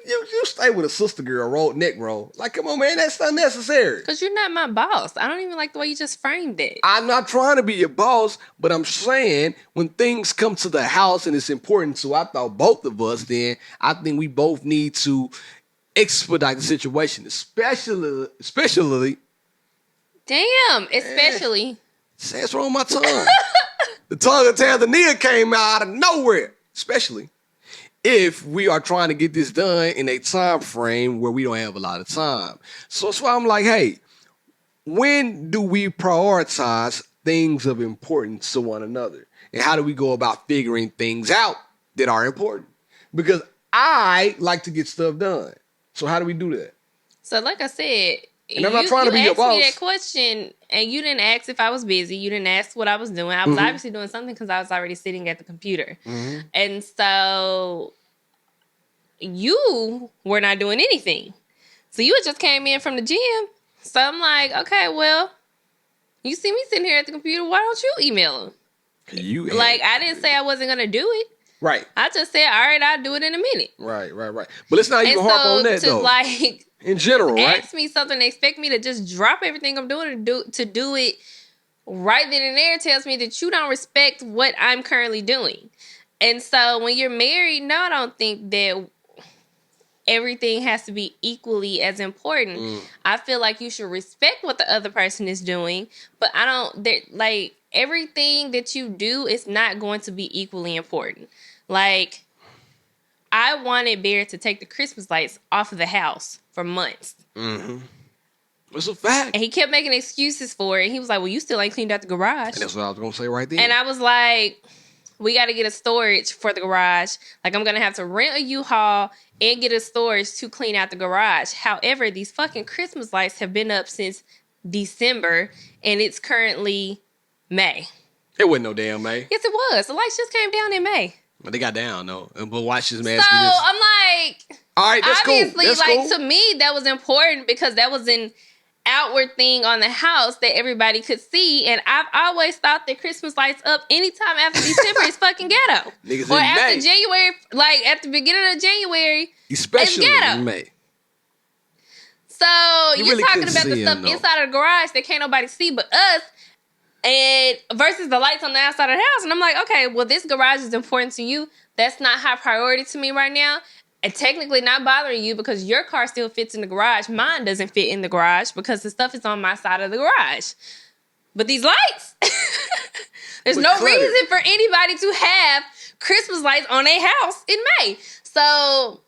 You stay with a sister girl, neck roll. Like, come on, man, that's unnecessary. Because you're not my boss. I don't even like the way you just framed it. I'm not trying to be your boss, but I'm saying when things come to the house and it's important to, I thought both of us, then I think we both need to expedite the situation, especially. Damn, especially. Say it's wrong with my tongue. The tongue of Tanzania came out of nowhere, especially if we are trying to get this done in a time frame where we don't have a lot of time. So that's why I'm like, hey, when do we prioritize things of importance to one another? And how do we go about figuring things out that are important? Because I like to get stuff done. So how do we do that? So like I said, and I'm not trying to be your boss. You asked me that question, and you didn't ask if I was busy. You didn't ask what I was doing. I was obviously doing something because I was already sitting at the computer. Mm-hmm. And so you were not doing anything. So you had just came in from the gym. So I'm like, okay, well, you see me sitting here at the computer. Why don't you email him? I didn't say I wasn't going to do it. Right. I just said, all right, I'll do it in a minute. Right. But let's not even harp on that, though. In general, right? Ask me something and expect me to just drop everything I'm doing to do it right then and there tells me that you don't respect what I'm currently doing. And so when you're married, no, I don't think that everything has to be equally as important. I feel like you should respect what the other person is doing, but I don't, like, everything that you do is not going to be equally important. Like, I wanted Bear to take the Christmas lights off of the house for months. Mm-hmm. It's a fact. And he kept making excuses for it. He was like, well, you still ain't cleaned out the garage. And that's what I was going to say right there. And I was like, we got to get a storage for the garage. Like, I'm going to have to rent a U-Haul and get a storage to clean out the garage. However, these fucking Christmas lights have been up since December, and it's currently May. It wasn't no damn May. Yes, it was. The lights just came down in May. But they got down, though. But watch this, man. So, I'm like, all right, that's obviously, cool. That's like, cool. to me, that was important because that was an outward thing on the house that everybody could see. And I've always thought that Christmas lights up anytime after December is fucking ghetto. Niggas or in after May. January, like, at the beginning of January, Especially it's ghetto. in May. So, You you're really talking couldn't about the see stuff 'em, though. inside of the garage that can't nobody see but us, and versus the lights on the outside of the house. And I'm like, okay, well, this garage is important to you. That's not high priority to me right now. And technically not bothering you because your car still fits in the garage. Mine doesn't fit in the garage because the stuff is on my side of the garage. But these lights, there's We're no cluttered. reason for anybody to have Christmas lights on their house in May. So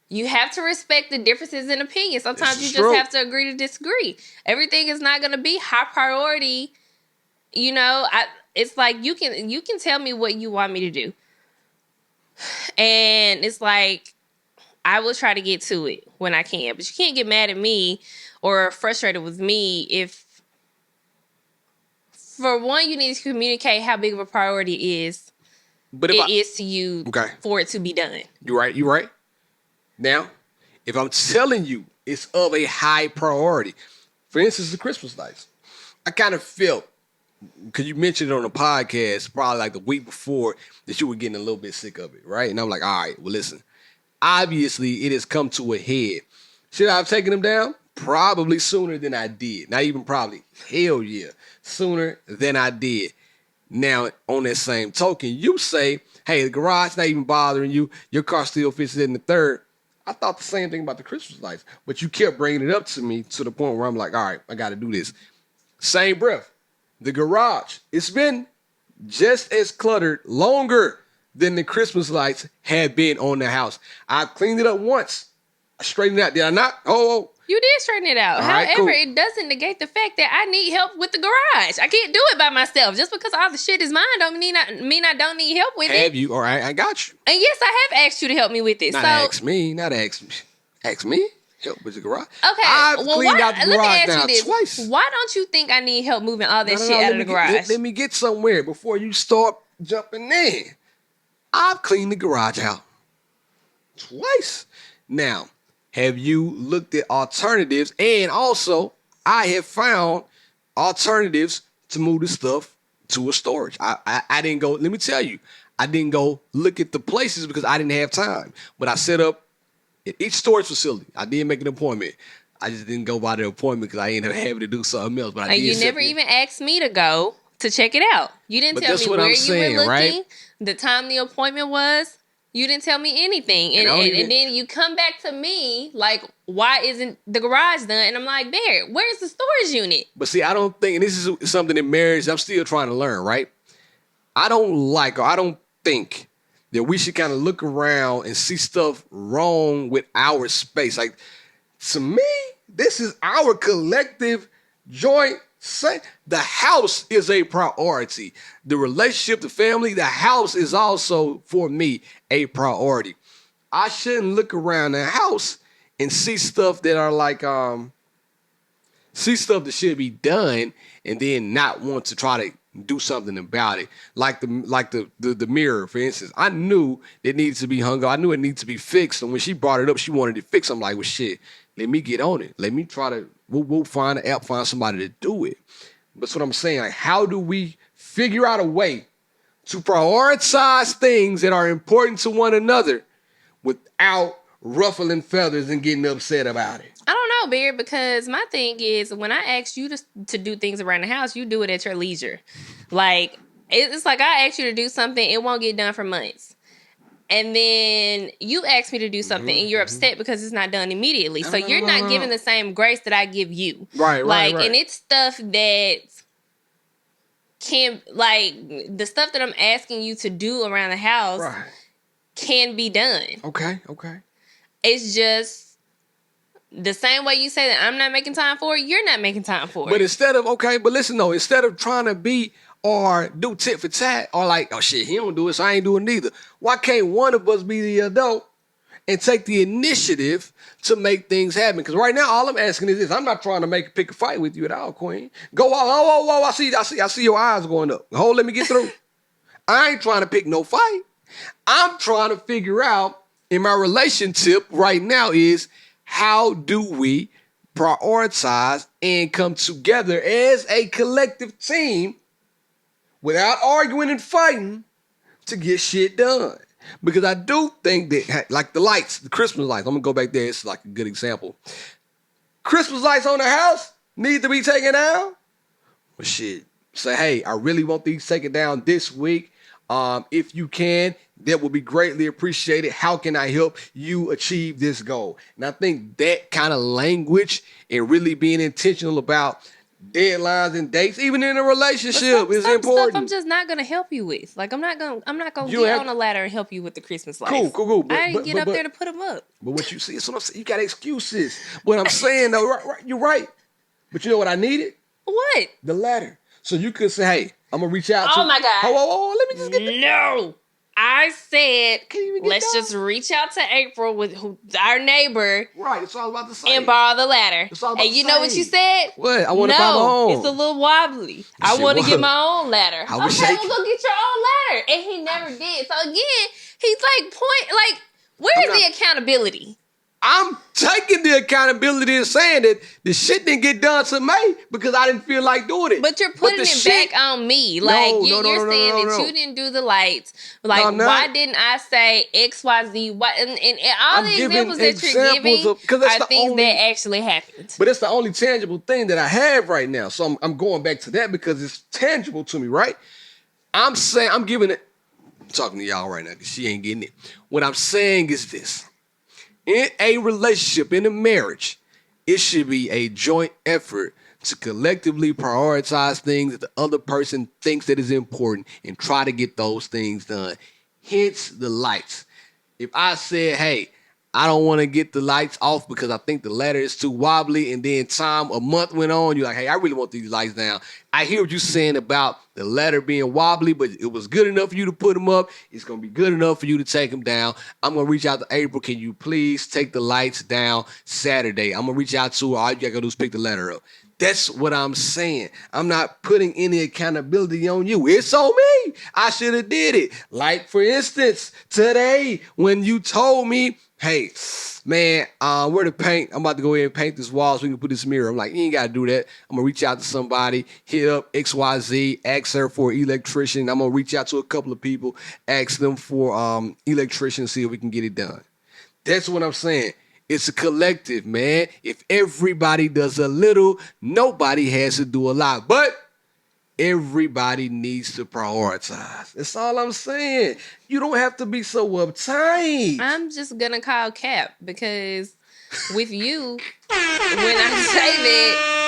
you have to respect the differences in opinion. Sometimes This you is just true. have to agree to disagree. Everything is not going to be high priority. You know, it's like you can tell me what you want me to do. And it's like, I will try to get to it when I can. But you can't get mad at me or frustrated with me if, for one, you need to communicate how big of a priority it is to you for it to be done. You're right. You're right. Now, if I'm telling you it's of a high priority, for instance, the Christmas lights, I kind of felt, because you mentioned it on the podcast probably like the week before, that you were getting a little bit sick of it, right? And I'm like, all right, well, listen, obviously it has come to a head. Should I have taken them down? Probably sooner than I did. Not even probably. Hell yeah. Sooner than I did. Now, on that same token, you say, hey, the garage not even bothering you. Your car still fits in the third. I thought the same thing about the Christmas lights, but you kept bringing it up to me to the point where I'm like, all right, I got to do this. Same breath. The garage, it's been just as cluttered longer than the Christmas lights had been on the house. I cleaned it up once. I straightened it out. Did I not? Oh. You did straighten it out. All right, However, cool. it doesn't negate the fact that I need help with the garage. I can't do it by myself. Just because all the shit is mine don't mean I don't need help with it. Have you? All right, I got you. And yes, I have asked you to help me with it. Not ask me. Ask me. Help with the garage. Okay, I've cleaned out the let me garage ask now you this. twice. Why don't you think I need help moving all that No, shit out of let the me garage? let me get somewhere before you start jumping in. I've cleaned the garage out twice. Now, have you looked at alternatives? And also, I have found alternatives to move the stuff to a storage. I didn't go, let me tell you, I didn't go look at the places because I didn't have time. But I set up at each storage facility. I did make an appointment. I just didn't go by the appointment because I ended up having to do something else. But I And did you set never the- even asked me to go to check it out. You didn't But tell that's me what where I'm you saying, were looking, right? the time the appointment was. You didn't tell me anything. And I don't even- And then you come back to me like, why isn't the garage done? And I'm like, Bear, where's the storage unit? But see, I don't think, and this is something in marriage I'm still trying to learn, right? I don't think that we should kind of look around and see stuff wrong with our space. Like, to me, this is our collective joint. The house is a priority. The relationship, the family, the house is also, for me, a priority. I shouldn't look around the house and see stuff that are like, see stuff that should be done and then not want to try to do something about it. Like the mirror, for instance. I knew it needed to be hung up. I knew it needed to be fixed. And when she brought it up, she wanted it fixed. I'm like, well, shit, let me get on it. Let me try to, we'll find an app, find somebody to do it. That's what I'm saying. Like, how do we figure out a way to prioritize things that are important to one another without ruffling feathers and getting upset about it? I don't know, Bear, because my thing is when I ask you to do things around the house, you do it at your leisure. Like, It's like I ask you to do something, it won't get done for months. And then you ask me to do something and you're upset because it's not done immediately. So you're not giving the same grace that I give you. Right. And it's stuff that can, like, the stuff that I'm asking you to do around the house can be done. Okay. It's just the same way you say that I'm not making time for it, you're not making time for it. But instead of trying to be or do tit for tat or like, oh shit, he don't do it, so I ain't doing neither. Why can't one of us be the adult and take the initiative to make things happen? Because right now, all I'm asking is this. I'm not trying to pick a fight with you at all, Queen. Go, I see your eyes going up. Hold, let me get through. I ain't trying to pick no fight. I'm trying to figure out in my relationship right now is how do we prioritize and come together as a collective team without arguing and fighting to get shit done. Because I do think that, like the lights, the Christmas lights, I'm going to go back there. It's like a good example. Christmas lights on the house need to be taken down. Well, shit. Say, hey, I really want these taken down this week. If you can, that would be greatly appreciated. How can I help you achieve this goal? And I think that kind of language and really being intentional about deadlines and dates, even in a relationship, is important. Stuff I'm just not gonna help you with. Like I'm not gonna get on a ladder and help you with the Christmas lights. Cool. I didn't get up there to put them up. But what you see is what I'm saying. You got excuses. What I'm saying though, right, you're right. But you know what I needed? What? The ladder. So you could say, hey, I'm gonna reach out to. Oh my God. Oh, let me just get No. I said, let's just reach out to April with our neighbor. Right, that's all I was about to say. And borrow the ladder. And you know what you said? What? I want to buy my own. It's a little wobbly. I want to get my own ladder. I wish okay, well, go get your own ladder. And he never did. So again, he's like, where is the accountability? I'm taking the accountability and saying that the shit didn't get done to me because I didn't feel like doing it. But you're putting it back on me. Like, you're saying that you didn't do the lights. Like, why didn't I say X, Y, Z? Why, and all the examples that you're giving are things that actually happened. But it's the only tangible thing that I have right now. So I'm going back to that because it's tangible to me, right? I'm saying, I'm talking to y'all right now because she ain't getting it. What I'm saying is this. In a relationship, in a marriage, it should be a joint effort to collectively prioritize things that the other person thinks that is important and try to get those things done. Hence the lights. If I said, hey, I don't want to get the lights off because I think the ladder is too wobbly, and then a month went on, you're like, hey, I really want these lights down. I hear what you're saying about the ladder being wobbly, but it was good enough for you to put them up. It's going to be good enough for you to take them down. I'm going to reach out to April. Can you please take the lights down Saturday? I'm going to reach out to her. All you got to do is pick the ladder up. That's what I'm saying. I'm not putting any accountability on you. It's on me. I should have did it. Like, for instance, today when you told me, hey, man, where to paint? I'm about to go ahead and paint this wall so we can put this mirror. I'm like, you ain't got to do that. I'm going to reach out to somebody, hit up XYZ, ask her for an electrician. I'm going to reach out to a couple of people, ask them for electrician, see if we can get it done. That's what I'm saying. It's a collective, man. If everybody does a little, nobody has to do a lot. But everybody needs to prioritize. That's all I'm saying. You don't have to be so uptight. I'm just going to call Cap because with you, when I say that,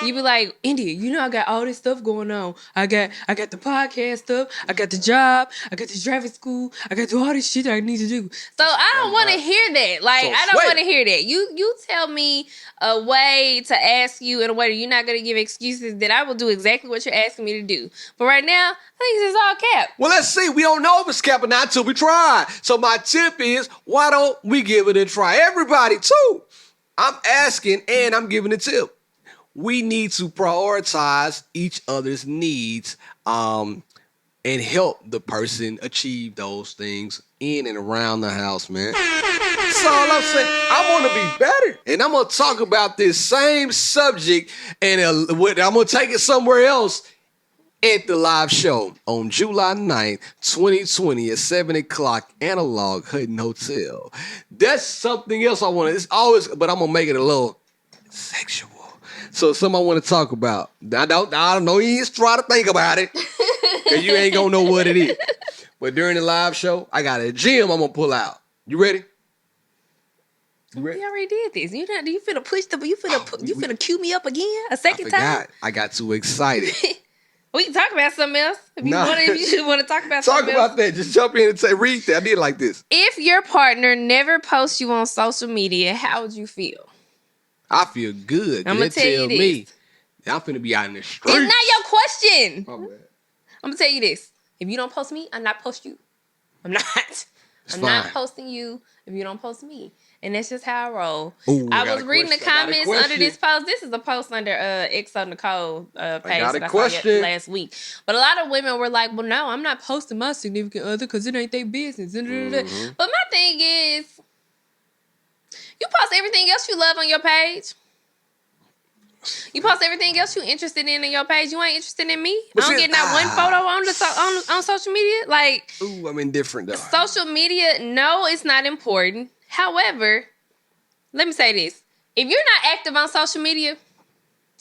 you be like, India, you know I got all this stuff going on. I got the podcast stuff. I got the job. I got the driving school. I got to do all this shit I need to do. So I don't want to hear that. Like, I don't want to hear that. You tell me a way to ask you in a way that you're not going to give excuses, that I will do exactly what you're asking me to do. But right now, I think this is all Cap. Well, let's see. We don't know if it's Cap or not until we try. So my tip is, why don't we give it a try? Everybody, too. I'm asking and I'm giving a tip. We need to prioritize each other's needs and help the person achieve those things in and around the house, man. That's all I'm saying. I want to be better. And I'm going to talk about this same subject and I'm going to take it somewhere else at the live show on July 9th, 2020 at 7 o'clock, Analog Hutton Hotel. That's something else I want to, it's always, but I'm going to make it a little sexual. So something I want to talk about. I don't know. You just try to think about it. Because you ain't gonna know what it is. But during the live show, I got a gem I'm gonna pull out. You ready? You ready? We already did this. You finna push you finna cue me up again a second time? I got too excited. We can talk about something else. If you want to talk about Talk something about else. that. Just jump in and say, read that. I did it like this. If your partner never posts you on social media, how would you feel? I feel good. I'm gonna tell you this. Me, I'm finna be out in the streets. It's not your question. My bad. I'm gonna tell you this. If you don't post me, I'm not post you. I'm not. I'm fine. not posting you if you don't post me. And that's just how I roll. Ooh, I was reading the comments under this post. This is a post under XO Nicole page that I saw last week. But a lot of women were like, well, no, I'm not posting my significant other because it ain't their business. Mm-hmm. But my thing is, you post everything else you love on your page. You post everything else you interested in your page. You ain't interested in me. I don't get not one photo on social media. Like, ooh, I'm indifferent though. Social media, no, it's not important. However, let me say this. If you're not active on social media,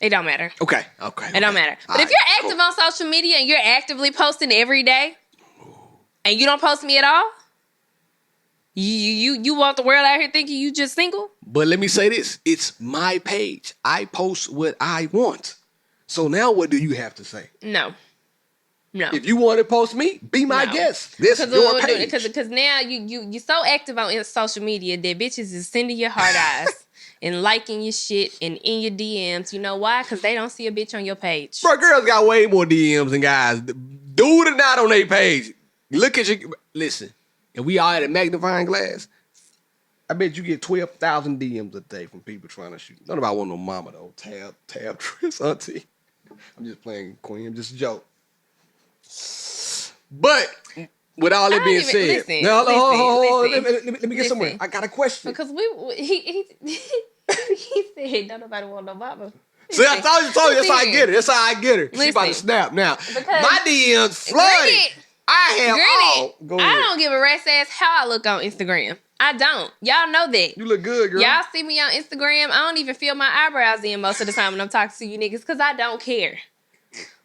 it don't matter. Okay. It don't matter. But if you're active on social media and you're actively posting every day and you don't post me at all, you want the world out here thinking you just single? But let me say this. It's my page. I post what I want. So now what do you have to say? No. If you want to post me, be my guest. This is your page. Because now you so active on social media that bitches is sending your hard eyes and liking your shit and in your DMs. You know why? Because they don't see a bitch on your page. Bro, girls got way more DMs than guys. Dude or not on their page. Look at you. Listen, and we all had a magnifying glass. I bet you get 12,000 DMs a day from people trying to shoot. None about want no mama though. Tab, Tris, auntie. I'm just playing, Queen. I'm just a joke. But with all that being said, let me get somewhere. I got a question. Because he said don't nobody want no mama. See, I told you. That's how I get her. That's how I get her. She about to snap now. My DMs flooded. I don't give a rat's ass how I look on Instagram. I don't. Y'all know that. You look good, girl. Y'all see me on Instagram. I don't even feel my eyebrows in most of the time when I'm talking to you niggas because I don't care.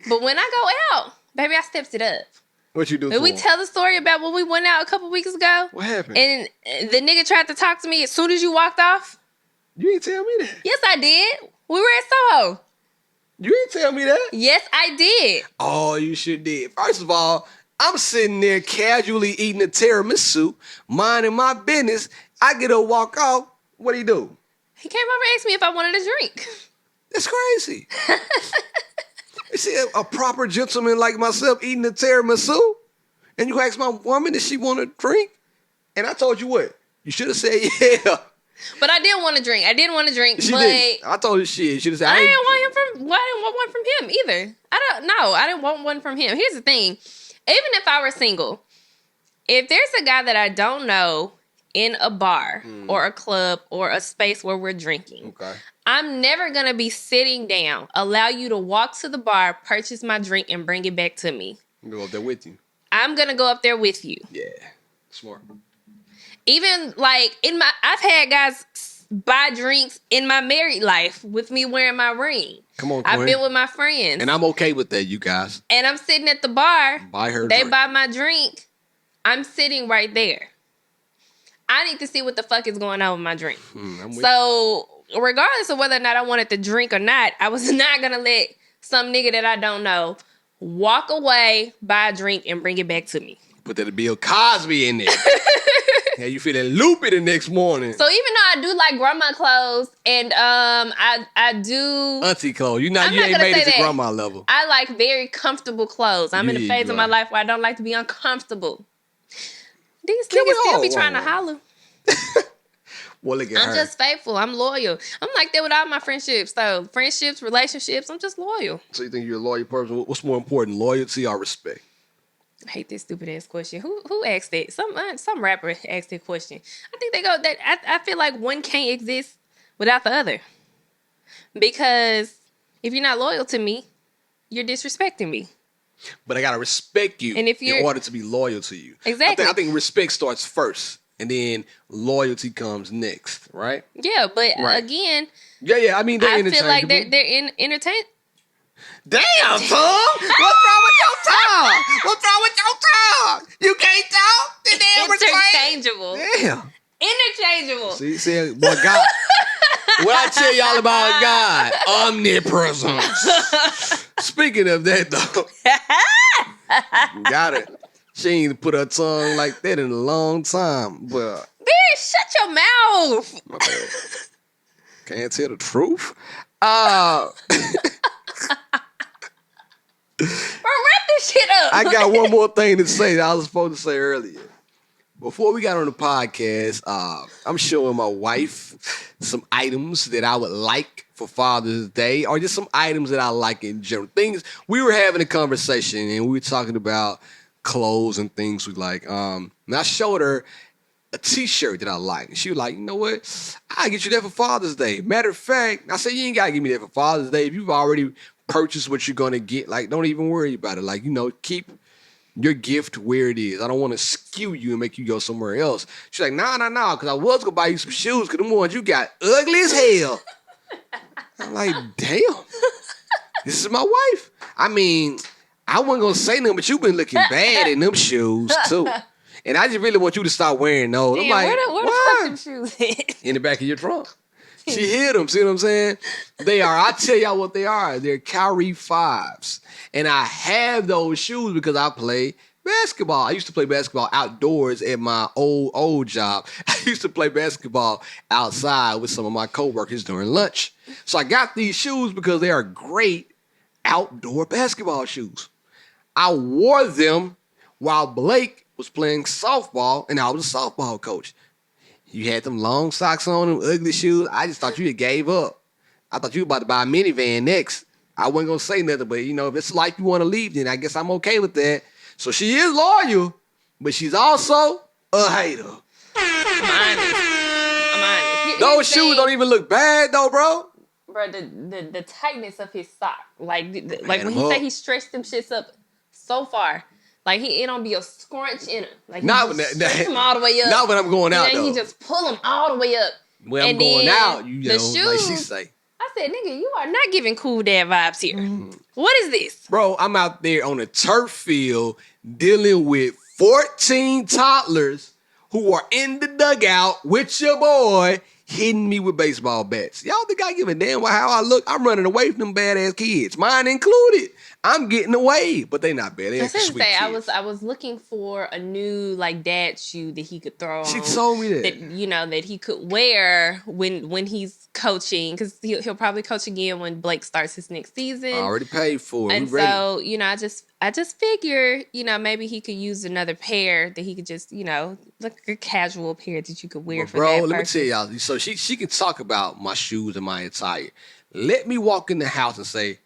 But when I go out, baby, I steps it up. What you do? Did we tell the story about when we went out a couple weeks ago? What happened? And the nigga tried to talk to me as soon as you walked off? You ain't tell me that. Yes, I did. We were at Soho. You ain't tell me that. Yes, I did. Oh, you sure did. First of all, I'm sitting there casually eating a tiramisu, minding my business. I get a walk off. What do you do? He came over and asked me if I wanted a drink. That's crazy. You see a proper gentleman like myself eating a tiramisu, and you ask my woman if she want a drink, and I told you what? You should have said yeah. But I didn't want to drink. She didn't. I told you shit. You should have said I didn't want one from him either. I didn't want one from him. Here's the thing. Even if I were single, if there's a guy that I don't know in a bar or a club or a space where we're drinking, I'm never going to be sitting down, allow you to walk to the bar, purchase my drink, and bring it back to me. I'm going to go up there with you. I'm going to go up there with you. Yeah. Smart. Even like I've had guys buy drinks in my married life with me wearing my ring. Come on, I've been with my friends. And I'm okay with that, you guys. And I'm sitting at the bar. Buy her They drink. buy my drink. I'm sitting right there. I need to see what the fuck is going on with my drink. So regardless of whether or not I wanted the drink or not, I was not going to let some nigga that I don't know walk away, buy a drink, and bring it back to me. Put that Bill Cosby in there. Yeah, you feeling loopy the next morning. So even though I do like grandma clothes and I do auntie clothes, you ain't made it to grandma level. I like very comfortable clothes. I'm in a phase of my life where I don't like to be uncomfortable. These niggas still be trying to holler. Well, look at her. I'm just faithful. I'm loyal. I'm like that with all my friendships. So friendships, relationships, I'm just loyal. So you think you're a loyal person? What's more important, loyalty or respect? I hate this stupid ass question. Who asked that? Some rapper asked that question. I think they go that I feel like one can't exist without the other. Because if you're not loyal to me, you're disrespecting me. But I gotta respect you in order to be loyal to you. Exactly. I think respect starts first, and then loyalty comes next, right? Yeah, but again, I mean, I feel like they're entertained. Damn, Tom. What's wrong with your tongue? What's wrong with your tongue? You can't talk? The damn Interchangeable. Damn. Interchangeable. See, boy, God. What I tell y'all about God? Omnipresence. Speaking of that, though, got it. She ain't put her tongue like that in a long time, but. Bitch, shut your mouth. My bad. Can't tell the truth. Bro, wrap this shit up. I got one more thing to say that I was supposed to say earlier. Before we got on the podcast, I'm showing my wife some items that I would like for Father's Day, or just some items that I like in general. Things, we were having a conversation and we were talking about clothes and things we like. And I showed her a t-shirt that I like. And she was like, you know what? I'll get you that for Father's Day. Matter of fact, I said, you ain't got to give me that for Father's Day. If you've already purchased what you're going to get, like, don't even worry about it. Like, you know, keep your gift where it is. I don't want to skew you and make you go somewhere else. She's like, nah, because I was going to buy you some shoes because the ones you got ugly as hell. I'm like, damn. This is my wife. I mean, I wasn't going to say nothing, but you've been looking bad in them shoes, too. And I just really want you to stop wearing those. Damn, I'm like, where the fuck them shoes at? in the back of your trunk. She hid them. See what I'm saying? They are. I tell y'all what they are. They're Caresha 5s. And I have those shoes because I play basketball. I used to play basketball outdoors at my old job. I used to play basketball outside with some of my coworkers during lunch. So I got these shoes because they are great outdoor basketball shoes. I wore them while Blake was playing softball and I was a softball coach. You had them long socks on, them ugly shoes. I just thought you had gave up. I thought you were about to buy a minivan next. I wasn't going to say nothing, but, you know, if it's life you want to leave, then I guess I'm okay with that. So she is loyal, but she's also a hater. I'm honest. Those shoes don't even look bad, though, bro. Bro, the tightness of his sock. Like Man, when he say he stretched them shits up so far. Like, it don't be a scrunch in him. Like, he Not just when stretch them all the way up. Not when I'm going out, and then though. he just pull them all the way up. When I'm and going then out, you know, the shoes, like she say. I said, nigga, you are not giving cool dad vibes here. What is this? Bro, I'm out there on a turf field dealing with 14 toddlers who are in the dugout with your boy hitting me with baseball bats. Y'all think I give a damn how I look? I'm running away from them badass kids, mine included. I'm getting away, but they not bad. They I was sweet say, kids. I was looking for a new like dad shoe that he could throw on. She told me that. You know, that he could wear when he's coaching, because he'll probably coach again when Blake starts his next season. I already paid for it. And so, you know, I just figure, you know, maybe he could use another pair that he could just, you know, like a casual pair that you could wear for bro, that let person. me tell y'all. So she can talk about my shoes and my attire. Let me walk in the house and say,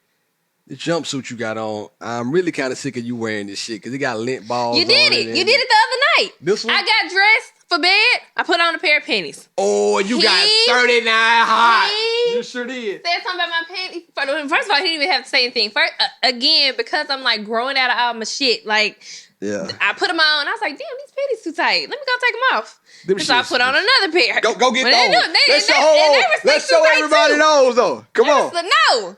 the jumpsuit you got on, I'm really kind of sick of you wearing this shit because it got lint balls. You did on it. You did it the other night. This one? I got dressed for bed. I put on a pair of panties. Oh, you got He- 39 hot. he- You sure did. Said something about my panties. First of all, he didn't even have to say anything. First, again, because I'm like growing out of all my shit, like Yeah. I put them on. I was like, damn, these panties too tight. Let me go take them off. Them And so I shits- put on another pair. Go get But those. Let's show, let's too show tight, everybody too. those though. Come on. No.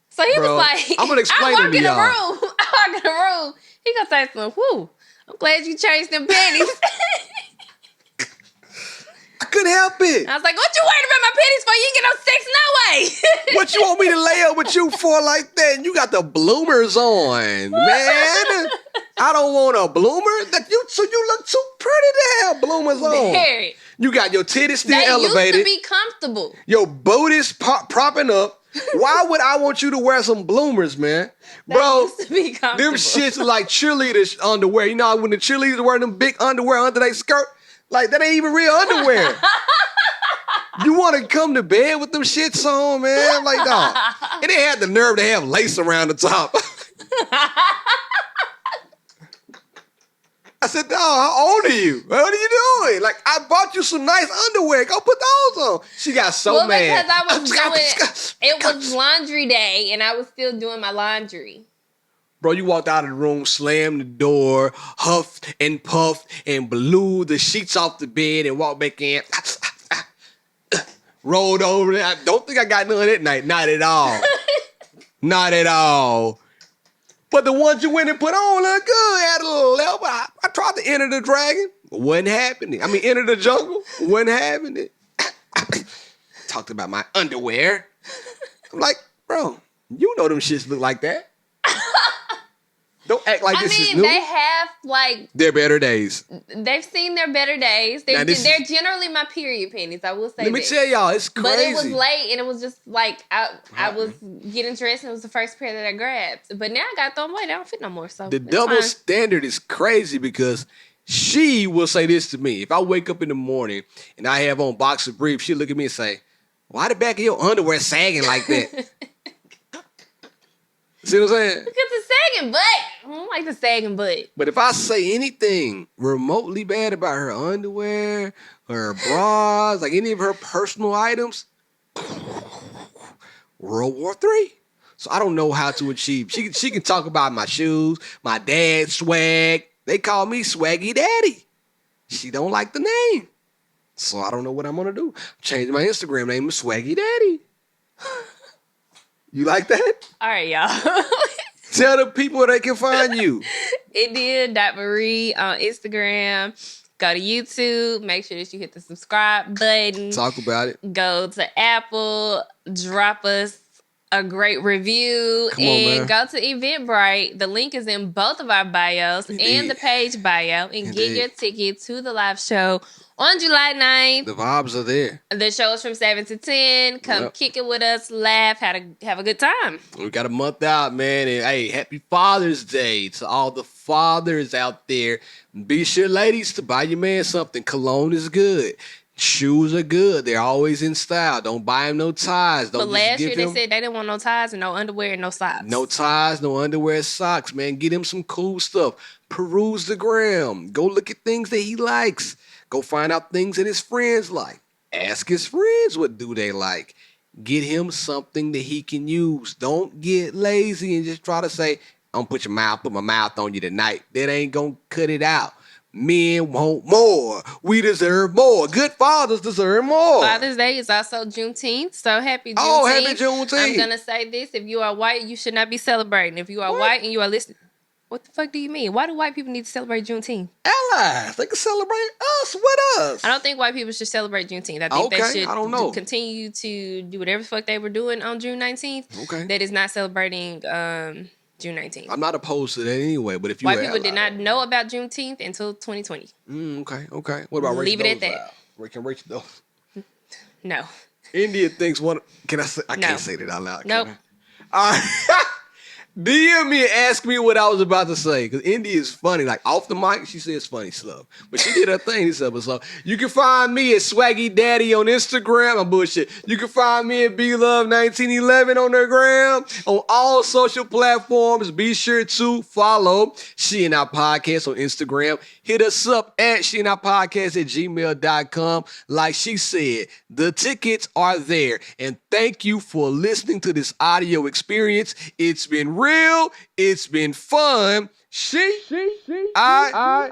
So he Bro, was like, I'm gonna explain I them walk to in the y'all. room. I walk in the room. He gonna say something. Whoo, I'm glad you changed them panties. I couldn't help it. I was like, what you worried about my panties for? You ain't get no sex no way. What you want me to lay up with you for like that? And you got the bloomers on, man. I don't want a bloomer. So you look too pretty to have bloomers on. Very. You got your titties still They elevated. used to be comfortable. Your booty's propping up. Why would I want you to wear some bloomers, man? They Bro, used to be comfortable. them shits are like cheerleaders underwear. You know when the cheerleaders wear them big underwear under their skirt? Like, that ain't even real underwear. You want to come to bed with them shits on, man? Like, dog. And they had the nerve to have lace around the top. I said, dog, how old are you? What are you doing? Like, I bought you some nice underwear. Go put those on. She got so mad. Because I was doing, it was laundry day, and I was still doing my laundry. Bro, you walked out of the room, slammed the door, huffed and puffed, and blew the sheets off the bed and walked back in. Rolled over. I don't think I got none that night. Not at all. Not at all. But the ones you went and put on look good. Had a little level. I tried to enter the dragon. Wasn't happening. I mean, enter the jungle. Wasn't happening. Talked about my underwear. I'm like, bro, you know them shits look like that. Don't act like this is new. They have, like... Their better days. They've seen their better days. They're generally my period panties, I will say Let me tell y'all, it's crazy. But it was late, and it was just like, I was getting dressed, and it was the first pair that I grabbed. But now I got to throw them away. They don't fit no more, so the double standard is crazy because she will say this to me. If I wake up in the morning and I have on boxer briefs, she'll look at me and say, why the back of your underwear sagging like that? See what I'm saying? Because it's sagging butt. I don't like the sagging butt. But if I say anything remotely bad about her underwear, her bras, like any of her personal items, World War III. So I don't know how to achieve. She can talk about my shoes, my dad's swag. They call me Swaggy Daddy. She don't like the name. So I don't know what I'm going to do. Change my Instagram name to Swaggy Daddy. You like that? All right, y'all. Tell the people where they can find you. India.Marie on Instagram. Go to YouTube. Make sure that you hit the subscribe button. Talk about it. Go to Apple. Drop us a great review. Come on, man. Go to Eventbrite. The link is in both of our bios and the page bio. And get your ticket to the live show on July 9th. The vibes are there. The show is from 7 to 10. Come kick it with us, laugh, have a good time. We got a month out, man. And hey, happy Father's Day to all the fathers out there. Be sure, ladies, to buy your man something. Cologne is good. Shoes are good. They're always in style. Don't buy him no ties. Don't but last year they said they didn't want no ties and no underwear and no socks. No ties, no underwear, socks, man. Get him some cool stuff. Peruse the gram. Go look at things that he likes. Go find out things that his friends like. Ask his friends what do they like. Get him something that he can use. Don't get lazy and just try to say, I'm gonna put my mouth on you tonight. That ain't gonna cut it out. Men want more. We deserve more. Good fathers deserve more. Father's Day is also Juneteenth, so happy Juneteenth. Oh, happy Juneteenth. I'm going to say this. If you are white, you should not be celebrating. If you are white and you are listening, what the fuck do you mean? Why do white people need to celebrate Juneteenth? Allies. They can celebrate us with us. I don't think white people should celebrate Juneteenth. I think they should I don't know. continue to do whatever the fuck they were doing on June 19th. Okay. That is not celebrating June 19th. I'm not opposed to that anyway, but if you white people did not know about Juneteenth until 2020. Okay. What about leave it at that? Can Rachel though? No. India thinks one. Can I say? I can't say that out loud. Nope. All right. DM me and ask me what I was about to say. Because India is funny. Like, off the mic, she says funny stuff. But she did her thing this episode. You can find me at Swaggy Daddy on Instagram. I'm bullshit. You can find me at BLove1911 on the gram. On all social platforms, be sure to follow She and I Podcast on Instagram. Hit us up at sheandipodcast@gmail.com. Like she said, the tickets are there. And thank you for listening to this audio experience. It's been real. It's been fun. I out.